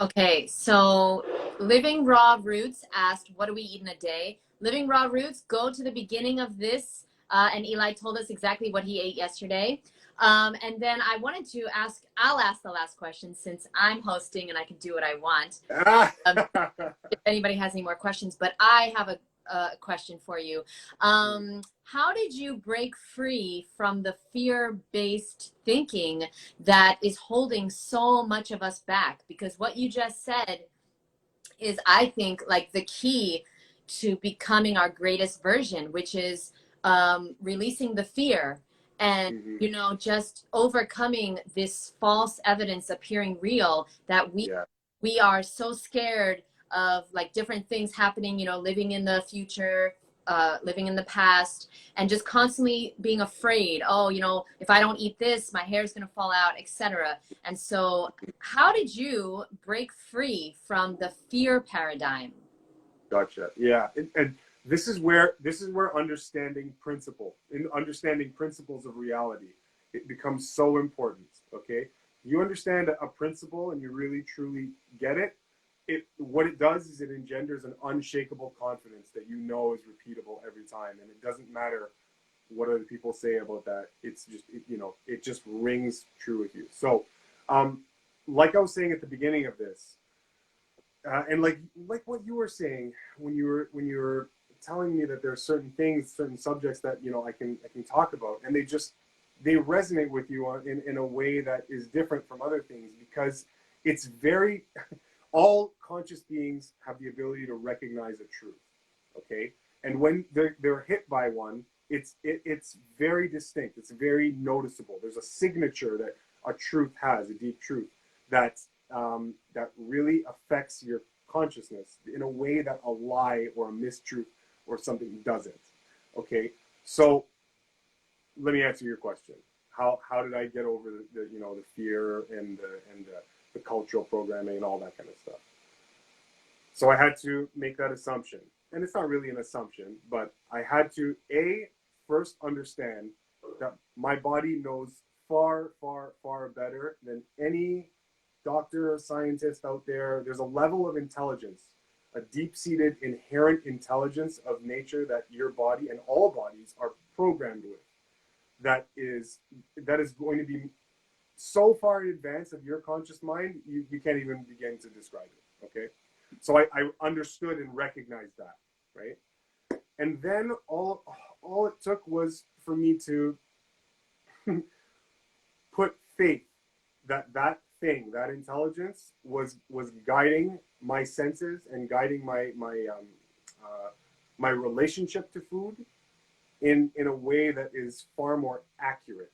Okay, so Living Raw Roots asked, what do we eat in a day? Living Raw Roots, go to the beginning of this, and Eli told us exactly what he ate yesterday. And then I'll ask the last question since I'm hosting and I can do what I want. If anybody has any more questions, but I have a question for you. How did you break free from the fear-based thinking that is holding so much of us back? Because what you just said is, I think, like the key to becoming our greatest version, which is releasing the fear and just overcoming this false evidence appearing real that we are so scared of like different things happening, living in the future, living in the past, and just constantly being afraid, if I don't eat this, my hair is going to fall out, etc. And so how did you break free from the fear paradigm? Gotcha. Yeah. And this is where understanding principles of reality, it becomes so important. Okay. You understand a principle and you really truly get it. What it does is it engenders an unshakable confidence that is repeatable every time, and it doesn't matter what other people say about that. It's just it just rings true with you. So, like I was saying at the beginning of this, And like what you were saying when you were telling me that there are certain things, certain subjects that I can talk about, and they resonate with you in a way that is different from other things, because it's very all conscious beings have the ability to recognize a truth, okay? And when they're hit by one, it's very distinct, it's very noticeable. There's a signature that a truth has, a deep truth that that really affects your consciousness in a way that a lie or a mistruth or something doesn't. Okay, so let me answer your question. How did I get over the fear and the cultural programming and all that kind of stuff? So I had to make that assumption, and it's not really an assumption, but I had to first understand that my body knows far, far, far better than any doctor or scientist out there. There's a level of intelligence, a deep-seated inherent intelligence of nature that your body and all bodies are programmed with, that is going to be so far in advance of your conscious mind, you can't even begin to describe it. Okay, so I understood and recognized that, right? And then all it took was for me to put faith that thing, that intelligence was guiding my senses and guiding my relationship to food in a way that is far more accurate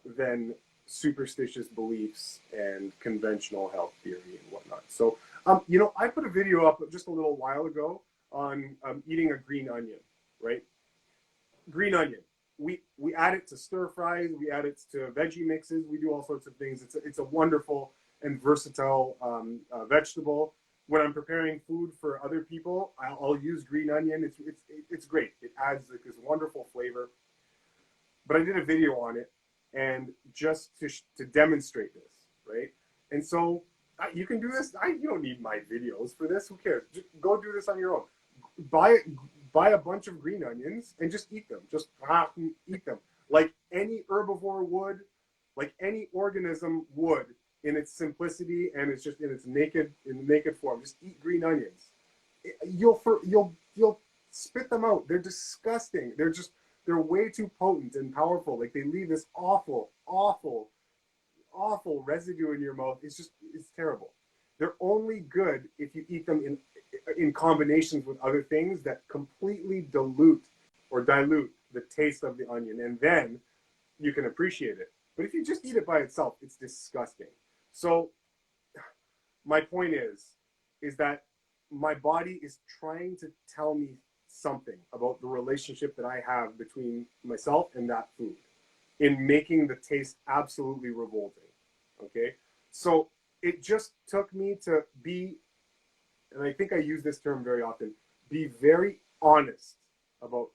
than superstitious beliefs and conventional health theory and whatnot. So, I put a video up just a little while ago on eating a green onion, right? Green onion. We add it to stir fries. We add it to veggie mixes. We do all sorts of things. It's a wonderful and versatile vegetable. When I'm preparing food for other people, I'll use green onion. It's great. It adds like this wonderful flavor. But I did a video on it, and just to demonstrate this, right? And so you can do this. You don't need my videos for this. Who cares? Just go do this on your own. Buy a bunch of green onions and just eat them. Just eat them like any herbivore would, like any organism would, in its simplicity and it's just in its naked form. Just eat green onions. You'll spit them out. They're disgusting. They're way too potent and powerful. Like they leave this awful residue in your mouth. It's terrible. They're only good if you eat them in combinations with other things that completely dilute the taste of the onion, and then you can appreciate it. But if you just eat it by itself, it's disgusting. So my point is that my body is trying to tell me something about the relationship that I have between myself and that food in making the taste absolutely revolting. Okay? So it just took me to be, and I think I use this term very often, be very honest about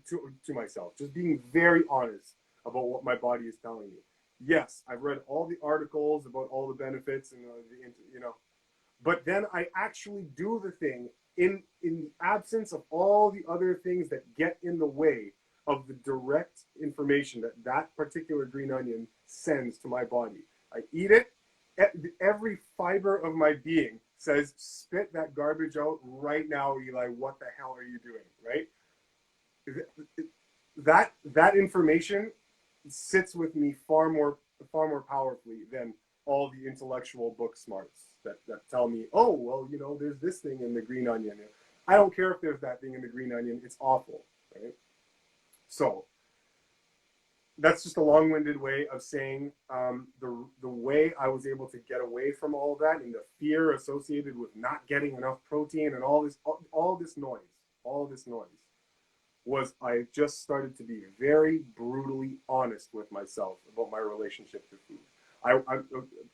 to myself. Just being very honest about what my body is telling me. Yes, I've read all the articles about all the benefits and but then I actually do the thing in the absence of all the other things that get in the way of the direct information that particular green onion sends to my body. I eat it. Every fiber of my being says, spit that garbage out right now, Eli. What the hell are you doing, right? That information sits with me far more powerfully than all the intellectual book smarts that tell me, oh, well, there's this thing in the green onion. I don't care if there's that thing in the green onion. It's awful, right? So that's just a long-winded way of saying the way I was able to get away from all of that and the fear associated with not getting enough protein and all this noise was I just started to be very brutally honest with myself about my relationship to food.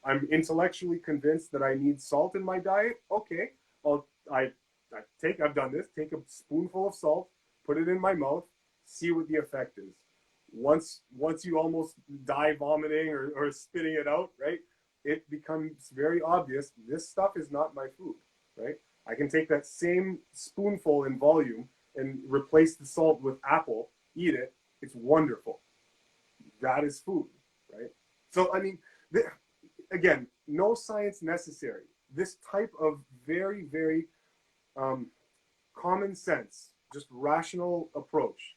I'm intellectually convinced that I need salt in my diet. Okay, I've done this. Take a spoonful of salt, put it in my mouth, see what the effect is. Once you almost die vomiting or spitting it out, right? It becomes very obvious this stuff is not my food, right? I can take that same spoonful in volume and replace the salt with apple, eat it. It's wonderful. That is food, right? So, I mean, again, no science necessary. this type of very, very common sense, just rational approach.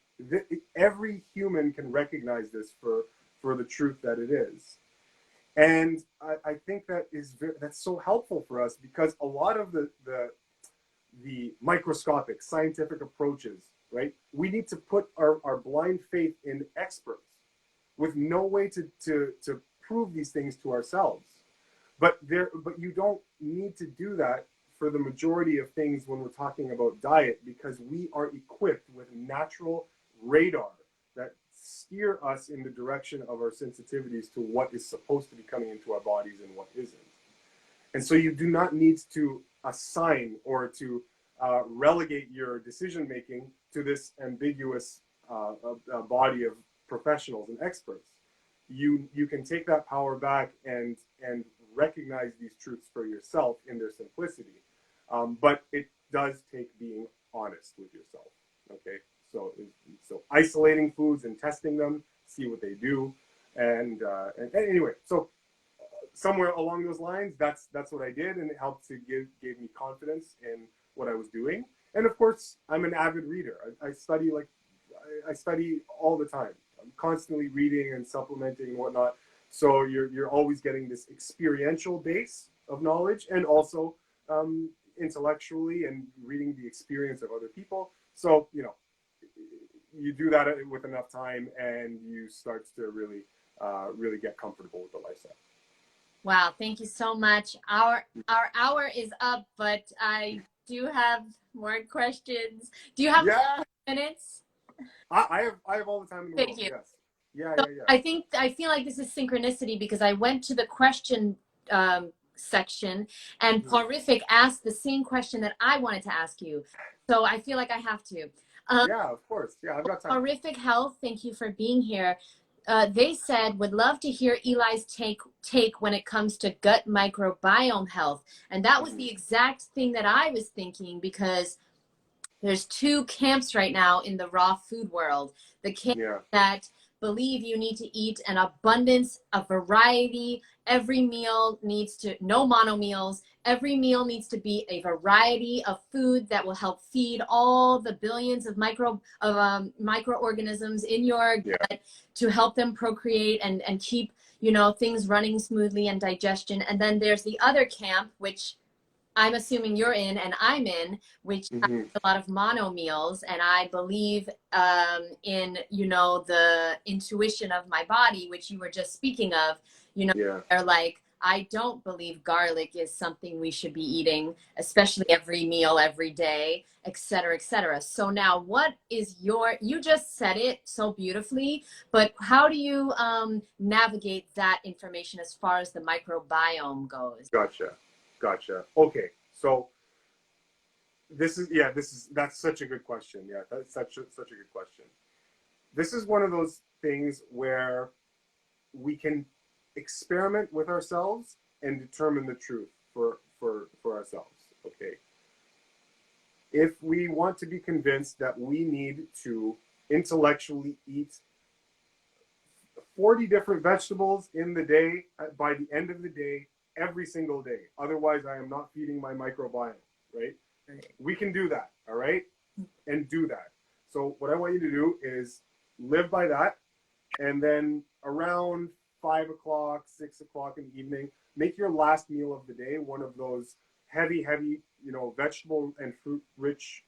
Every human can recognize this for the truth that it is. And I think that's so helpful for us, because a lot of the microscopic scientific approaches, right? We need to put our blind faith in experts with no way to prove these things to ourselves. But you don't need to do that for the majority of things when we're talking about diet, because we are equipped with natural radar that steer us in the direction of our sensitivities to what is supposed to be coming into our bodies and what isn't. And so you do not need to assign or to relegate your decision making to this ambiguous body of professionals and experts. You can take that power back and recognize these truths for yourself in their simplicity. But it does take being honest with yourself. Okay, so isolating foods and testing them, see what they do, and anyway, so somewhere along those lines, that's what I did, and it helped to gave me confidence in what I was doing. And of course, I'm an avid reader. I study I study all the time. I'm constantly reading and supplementing and whatnot. So you're always getting this experiential base of knowledge, and also intellectually and reading the experience of other people. So you do that with enough time, and you start to really get comfortable with the lifestyle. Wow, thank you so much. Our hour is up, but I do have more questions. Do you have minutes? I have all the time in the world. Thank you. Yes. Yeah. I feel like this is synchronicity, because I went to the question section, and Porrific asked the same question that I wanted to ask you. So I feel like I have to. Yeah, of course. Yeah, I've got time. Horrific Health, thank you for being here. They said, would love to hear Eli's take when it comes to gut microbiome health. And that was the exact thing that I was thinking, because there's two camps right now in the raw food world. The camp that believe you need to eat an abundance, a variety. Every meal needs to, no mono meals. Every meal needs to be a variety of food that will help feed all the billions of microorganisms in your gut to help them procreate and keep, things running smoothly and digestion. And then there's the other camp, which I'm assuming you're in and I'm in, which has a lot of mono meals. And I believe in, the intuition of my body, which you were just speaking of, they're like, I don't believe garlic is something we should be eating, especially every meal, every day, et cetera, et cetera. So now what is you just said it so beautifully, but how do you navigate that information as far as the microbiome goes? Gotcha. Okay, so that's such a good question. Yeah, that's such a good question. This is one of those things where we can experiment with ourselves and determine the truth for ourselves. Okay. If we want to be convinced that we need to intellectually eat 40 different vegetables in the day, by the end of the day, every single day, otherwise I am not feeding my microbiome, right? We can do that, all right? And do that. So what I want you to do is live by that, and then around 5 o'clock, 6 o'clock in the evening, make your last meal of the day one of those heavy, vegetable and fruit-rich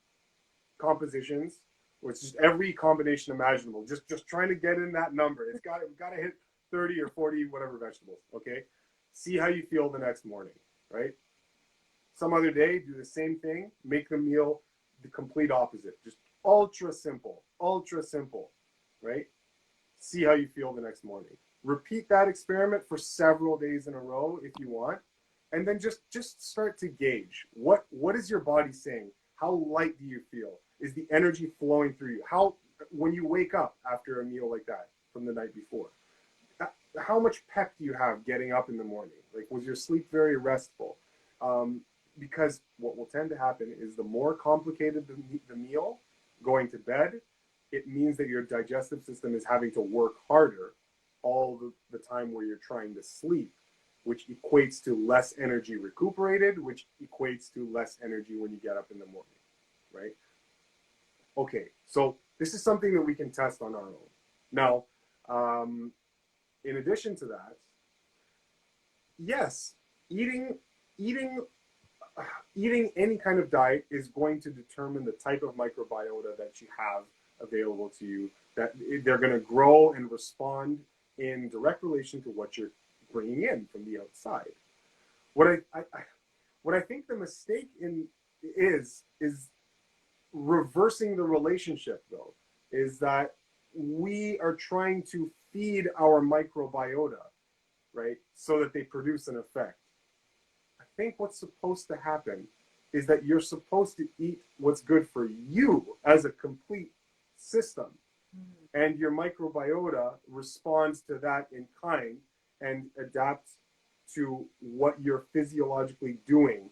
compositions, which is every combination imaginable. Just trying to get in that number. We've got to hit 30 or 40 whatever vegetables, okay? See how you feel the next morning, right? Some other day, do the same thing. Make the meal the complete opposite. Just ultra simple, right? See how you feel the next morning. Repeat that experiment for several days in a row if you want, and then just start to gauge what is your body saying. How light do you feel? Is the energy flowing through you? How, when you wake up after a meal like that from the night before, how much pep do you have getting up in the morning? Like, was your sleep very restful? Because what will tend to happen is the more complicated the meal going to bed, it means that your digestive system is having to work harder all the time where you're trying to sleep. which equates to less energy recuperated, which equates to less energy when you get up in the morning, right? Okay, so this is something that we can test on our own. Now, in addition to that, yes, eating any kind of diet is going to determine the type of microbiota that you have available to you, that they're going to grow and respond in direct relation to what you're bringing in from the outside. What I think the mistake is reversing the relationship, though, is that we are trying to feed our microbiota, right, so that they produce an effect. I think what's supposed to happen is that you're supposed to eat what's good for you as a complete system. And your microbiota responds to that in kind and adapts to what you're physiologically doing,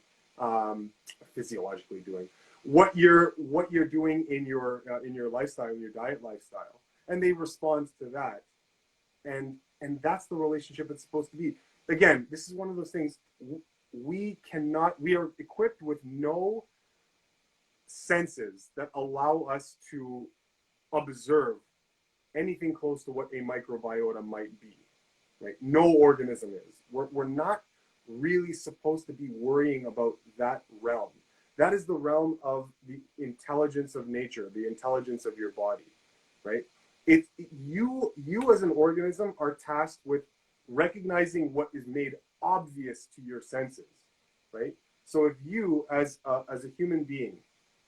what you're doing in your lifestyle, in your diet lifestyle, and they respond to that, and that's the relationship it's supposed to be. Again, this is one of those things we are equipped with no senses that allow us to observe anything close to what a microbiota might be, right? No organism is. We're not really supposed to be worrying about that realm. That is the realm of the intelligence of nature, the intelligence of your body, right? You as an organism are tasked with recognizing what is made obvious to your senses, right? So if you, as a human being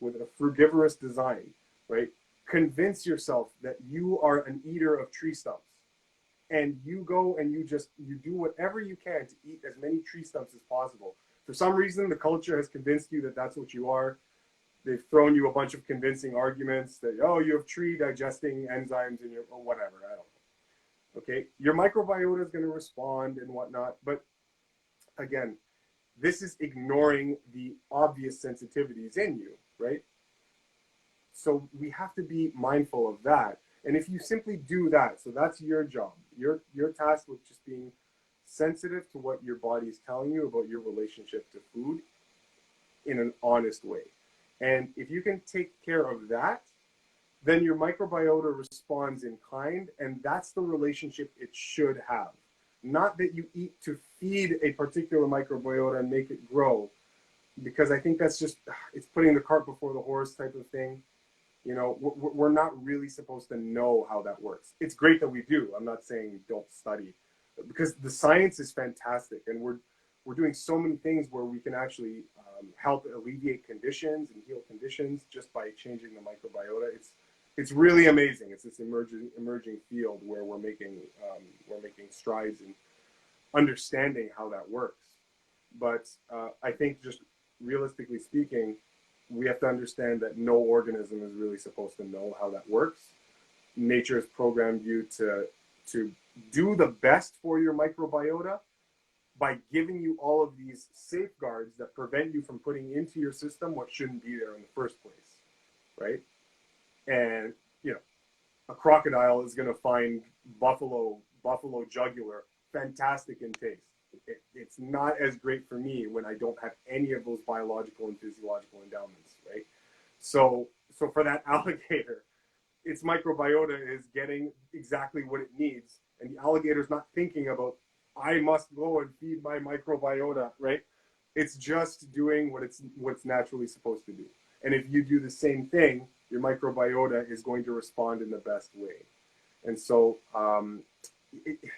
with a frugivorous design, right, convince yourself that you are an eater of tree stumps, and you go and you do whatever you can to eat as many tree stumps as possible. For some reason, the culture has convinced you that that's what you are. They've thrown you a bunch of convincing arguments that, oh, you have tree digesting enzymes in your, or whatever, I don't know. Okay, your microbiota is going to respond and whatnot, but again, this is ignoring the obvious sensitivities in you, right? So we have to be mindful of that. And if you simply do that, so that's your job. You're tasked with just being sensitive to what your body is telling you about your relationship to food in an honest way. And if you can take care of that, then your microbiota responds in kind, and that's the relationship it should have. Not that you eat to feed a particular microbiota and make it grow, because I think that's just, it's putting the cart before the horse type of thing. You know, we're not really supposed to know how that works. It's great that we do. I'm not saying don't study, because the science is fantastic, and we're doing so many things where we can actually help alleviate conditions and heal conditions just by changing the microbiota. It's really amazing. It's this emerging field where we're making strides in understanding how that works. But I think, just realistically speaking, we have to understand that no organism is really supposed to know how that works. Nature has programmed you to do the best for your microbiota by giving you all of these safeguards that prevent you from putting into your system what shouldn't be there in the first place, right? And, you know, a crocodile is going to find buffalo jugular fantastic in taste. It's not as great for me when I don't have any of those biological and physiological endowments, right? So for that alligator, its microbiota is getting exactly what it needs, and the alligator's not thinking about, I must go and feed my microbiota, right? It's just doing what's naturally supposed to do. And if you do the same thing, your microbiota is going to respond in the best way. And so,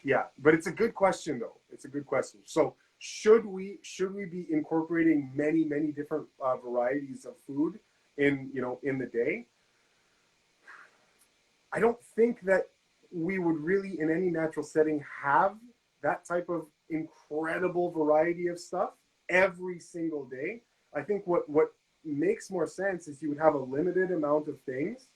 yeah, but it's a good question, though. It's a good question. So should we be incorporating many different varieties of food in the day? I don't think that we would really, in any natural setting, have that type of incredible variety of stuff every single day. I think what makes more sense is you would have a limited amount of things,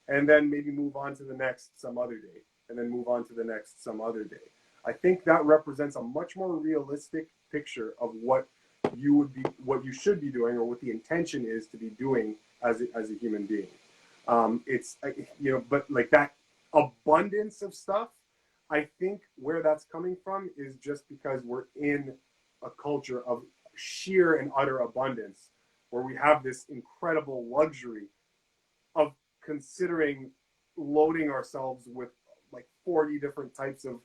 and then maybe move on to the next some other day, and then move on to the next some other day. I think that represents a much more realistic picture of what you should be doing, or what the intention is to be doing as a human being. It's but like that abundance of stuff, I think where that's coming from is just because we're in a culture of sheer and utter abundance, where we have this incredible luxury of considering loading ourselves with like 40 different types of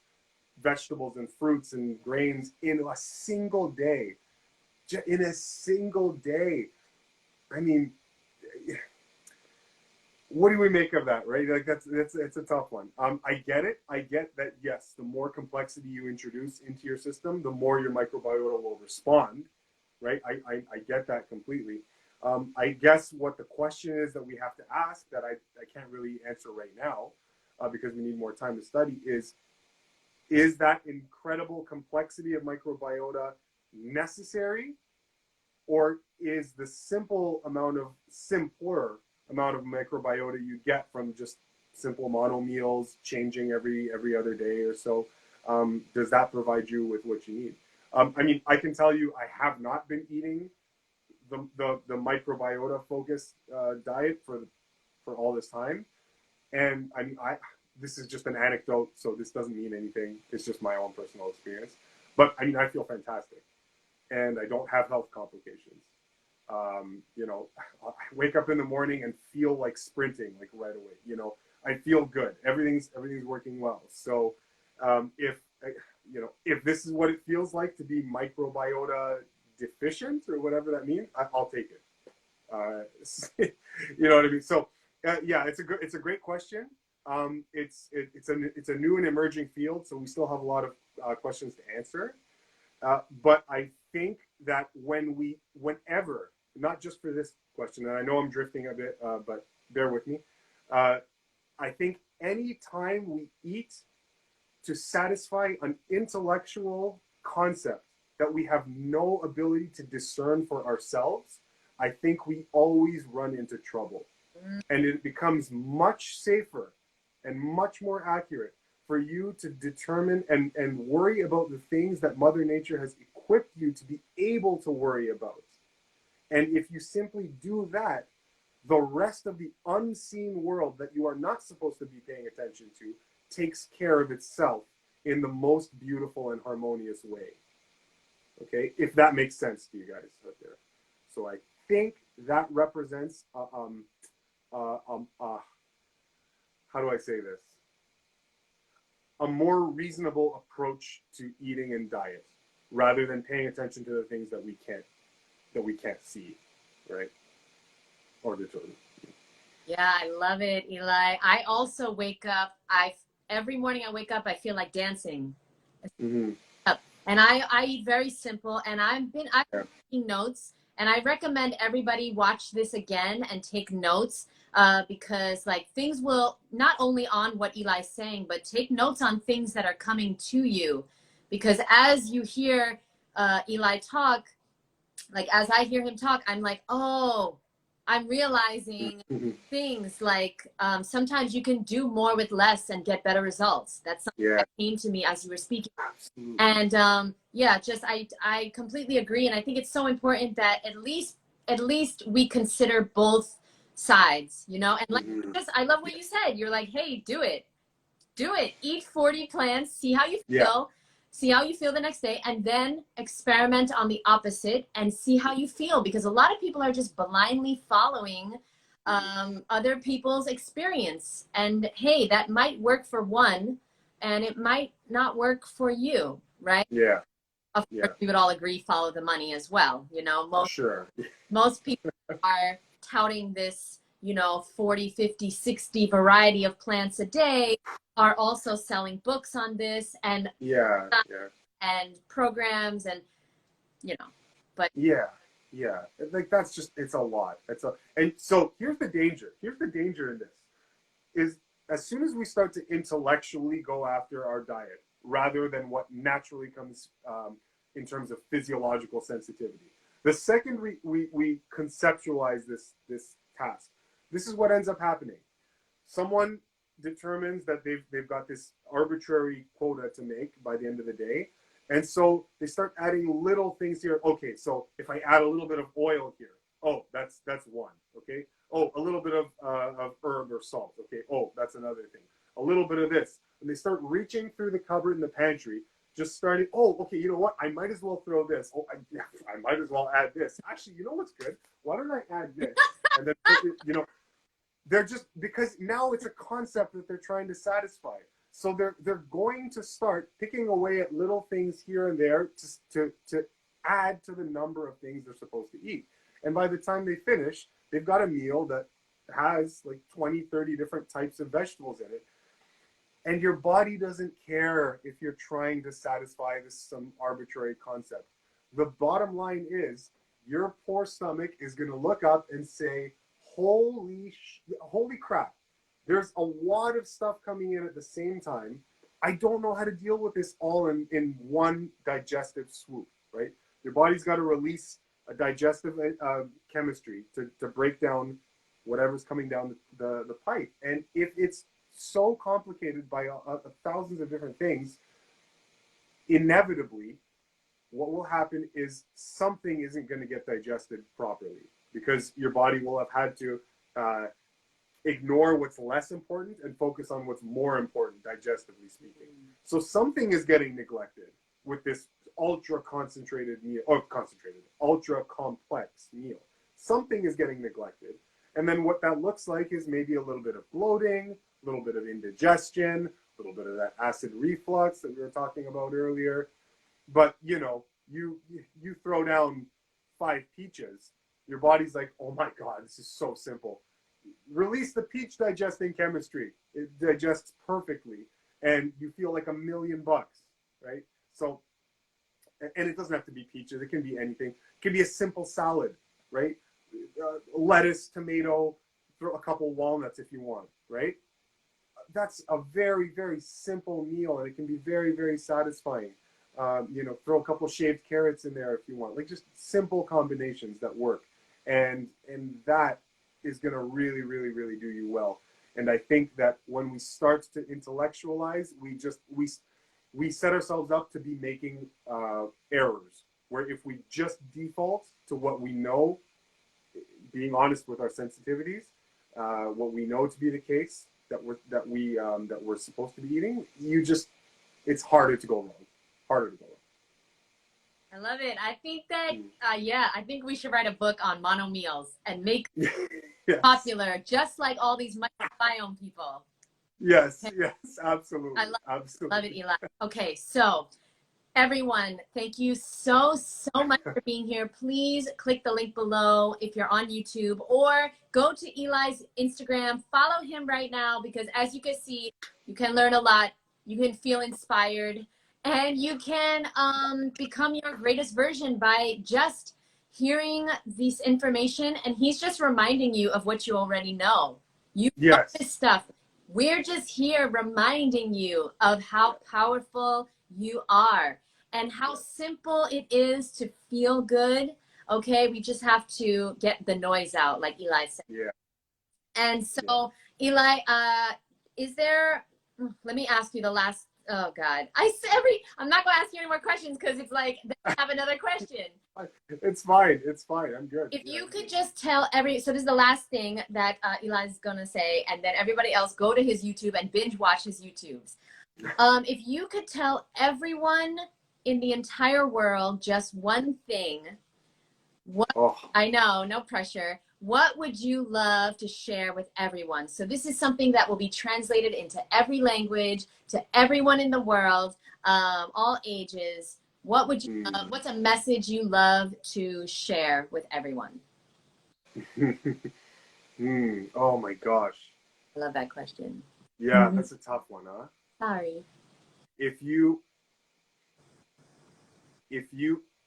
vegetables and fruits and grains in a single day. In a single day. I mean, what do we make of that, right? Like it's a tough one. I get it. I get that. Yes, the more complexity you introduce into your system, the more your microbiota will respond, right? I get that completely. I guess what the question is that we have to ask that I can't really answer right now because we need more time to study is that incredible complexity of microbiota necessary, or is the simpler amount of microbiota you get from just simple mono meals changing every other day or so, does that provide you with what you need? I mean, I can tell you I have not been eating the microbiota focused diet for all this time, and I mean, this is just an anecdote, so this doesn't mean anything. It's just my own personal experience, but I mean, I feel fantastic, and I don't have health complications. You know, I wake up in the morning and feel like sprinting, like right away. You know, I feel good. Everything's working well. So, if if this is what it feels like to be microbiota deficient or whatever that means, I'll take it. You know what I mean? So, yeah, it's a great question. It's a new and emerging field, so we still have a lot of questions to answer. But I think that whenever, not just for this question, and I know I'm drifting a bit, but bear with me. I think any time we eat to satisfy an intellectual concept that we have no ability to discern for ourselves, I think we always run into trouble. And it becomes much safer and much more accurate for you to determine and worry about the things that Mother Nature has equipped you to be able to worry about. And if you simply do that, the rest of the unseen world that you are not supposed to be paying attention to takes care of itself in the most beautiful and harmonious way. Okay, if that makes sense to you guys out there. So I think that represents how do I say this? A more reasonable approach to eating and diet, rather than paying attention to the things that we can't see, right? Or determine. Yeah, I love it, Eli. I also wake up. Every morning I wake up, I feel like dancing. Mm-hmm. And I eat very simple, and I've been taking notes, and I recommend everybody watch this again and take notes, because like things will not only on what Eli's saying, but take notes on things that are coming to you, because as you hear Eli talk, like as I hear him talk, I'm like, oh, I'm realizing things like sometimes you can do more with less and get better results. That's something that came to me as you were speaking. Absolutely. And yeah, just I completely agree, and I think it's so important that at least we consider both sides, you know. And like I love what you said. You're like, hey, do it, eat 40 plants, see how you feel. See how you feel the next day, and then experiment on the opposite and see how you feel, because a lot of people are just blindly following other people's experience, and hey, that might work for one and it might not work for you, right? Yeah. Of course, we would all agree, follow the money as well, you know. Most people are touting this, you know, 40, 50, 60 variety of plants a day, are also selling books on this and and programs, and you know, but like that's just, it's a lot. And so here's the danger in this is, as soon as we start to intellectually go after our diet rather than what naturally comes in terms of physiological sensitivity, the second we conceptualize this task, this is what ends up happening. Someone determines that they've got this arbitrary quota to make by the end of the day, and so they start adding little things here. Okay, so if I add a little bit of oil here, oh, that's one. Okay, oh, a little bit of herb or salt. Okay, oh, that's another thing. A little bit of this. and they start reaching through the cupboard in the pantry, just starting, oh, okay, you know what? I might as well throw this. Oh, I might as well add this. Actually, you know what's good? Why don't I add this? And then, you know, they're just, because now it's a concept that they're trying to satisfy. So they're going to start picking away at little things here and there to add to the number of things they're supposed to eat. And by the time they finish, they've got a meal that has like 20, 30 different types of vegetables in it. And your body doesn't care if you're trying to satisfy this some arbitrary concept. The bottom line is your poor stomach is going to look up and say, holy crap. There's a lot of stuff coming in at the same time. I don't know how to deal with this all in one digestive swoop, right? Your body's got to release a digestive chemistry to break down whatever's coming down the pipe. And if it's so complicated by thousands of different things, inevitably, what will happen is something isn't going to get digested properly because your body will have had to ignore what's less important and focus on what's more important, digestively speaking. So something is getting neglected with this ultra concentrated meal, or ultra complex meal. Something is getting neglected. And then what that looks like is maybe a little bit of bloating, a little bit of indigestion, a little bit of that acid reflux that we were talking about earlier. But, you know, you throw down 5 peaches, your body's like, oh my God, this is so simple. Release the peach digesting chemistry. It digests perfectly. And you feel like $1,000,000, right? So, and it doesn't have to be peaches. It can be anything. It can be a simple salad, right? Lettuce, tomato, throw a couple walnuts if you want, right? That's a very, very simple meal, and it can be very, very satisfying. You know, throw a couple shaved carrots in there if you want. Like just simple combinations that work, and that is going to really, really, really do you well. And I think that when we start to intellectualize, we set ourselves up to be making errors. Where if we just default to what we know, being honest with our sensitivities, what we know to be the case that we're supposed to be eating, it's harder to go wrong. Harder to go wrong. I love it. I think that, I think we should write a book on mono meals and make Yes. popular, just like all these microbiome people. Yes, yes, absolutely. Absolutely. Love it, Eli. Okay, so everyone, thank you so much for being here. Please click the link below if you're on YouTube, or go to Eli's Instagram. Follow him right now, because as you can see, you can learn a lot. You can feel inspired, and you can become your greatest version by just hearing this information. And he's just reminding you of what you already know. You know this stuff. We're just here reminding you of how powerful you are and how simple it is to feel good. Okay, we just have to get the noise out, like Eli said. Yeah. And so, Eli, is there, let me ask you the last, oh God. I'm not gonna ask you any more questions because it's like, I have another question. It's fine. It's fine. I'm good. If you could just tell so this is the last thing that Eli's gonna say, and then everybody else go to his YouTube and binge watch his YouTubes. If you could tell everyone in the entire world just one thing, I know, no pressure. What would you love to share with everyone? So this is something that will be translated into every language, to everyone in the world, all ages. What would you what's a message you love to share with everyone? Oh my gosh. I love that question. Yeah, that's a tough one, huh? Sorry. If you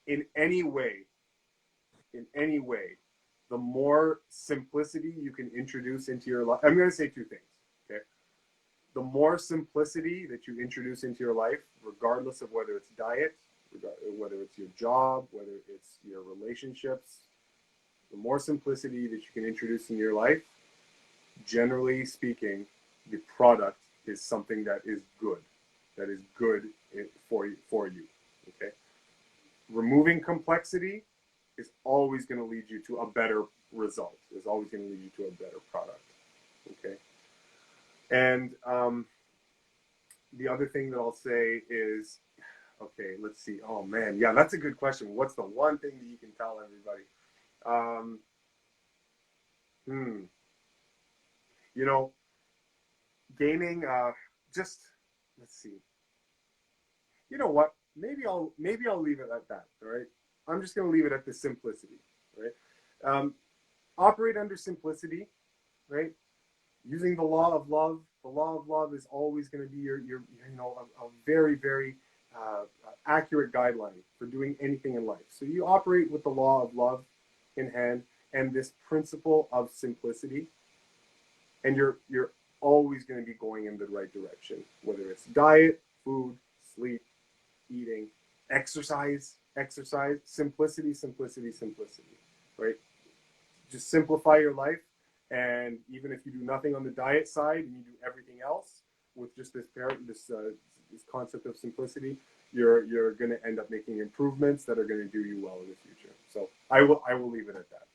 in any way, the more simplicity you can introduce into your life, I'm going to say 2 things, okay? The more simplicity that you introduce into your life, regardless of whether it's diet, whether it's your job, whether it's your relationships, the more simplicity that you can introduce in your life, generally speaking, the product is something that is good for you, okay? Removing complexity is always going to lead you to a better result. Is always going to lead you to a better product, okay? And the other thing that I'll say is, okay, let's see. Oh man, yeah, that's a good question. What's the one thing that you can tell everybody? Um, hmm, you know, gaining. Just let's see. You know what? Maybe I'll leave it at that. All right. I'm just gonna leave it at the simplicity. Right. Um, operate under simplicity. Right. Using the law of love. The law of love is always going to be your a very very accurate guideline for doing anything in life. So you operate with the law of love in hand and this principle of simplicity, and you're always going to be going in the right direction. Whether it's diet, food, sleep, eating, exercise, simplicity, simplicity, simplicity. Right? Just simplify your life. And even if you do nothing on the diet side and you do everything else with just this concept of simplicity, you're going to end up making improvements that are going to do you well in the future. So I will leave it at that.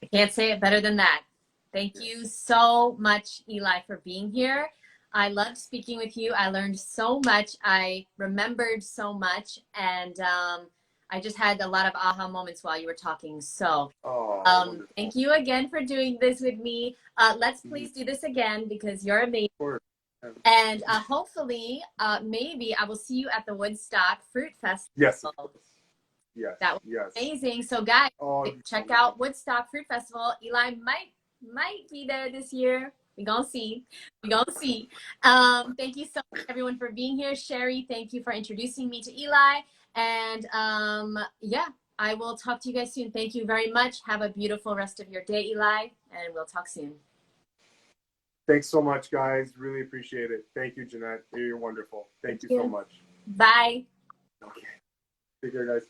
I can't say it better than that. Thank you so much, Eli, for being here. I loved speaking with you. I learned so much. I remembered so much. And I just had a lot of aha moments while you were talking. So thank you again for doing this with me. Let's please do this again because you're amazing. And hopefully, maybe I will see you at the Woodstock Fruit Festival. Yes. Yes. That was amazing. So guys, check out Woodstock Fruit Festival. Eli might be there this year. We gonna see. Thank you so much, everyone, for being here. Sherry, thank you for introducing me to Eli. And yeah, I will talk to you guys soon. Thank you very much. Have a beautiful rest of your day, Eli, and we'll talk soon. Thanks so much, guys. Really appreciate it. Thank you, Jeanette. You're wonderful. Thank you so much. Bye. Okay. Take care, guys.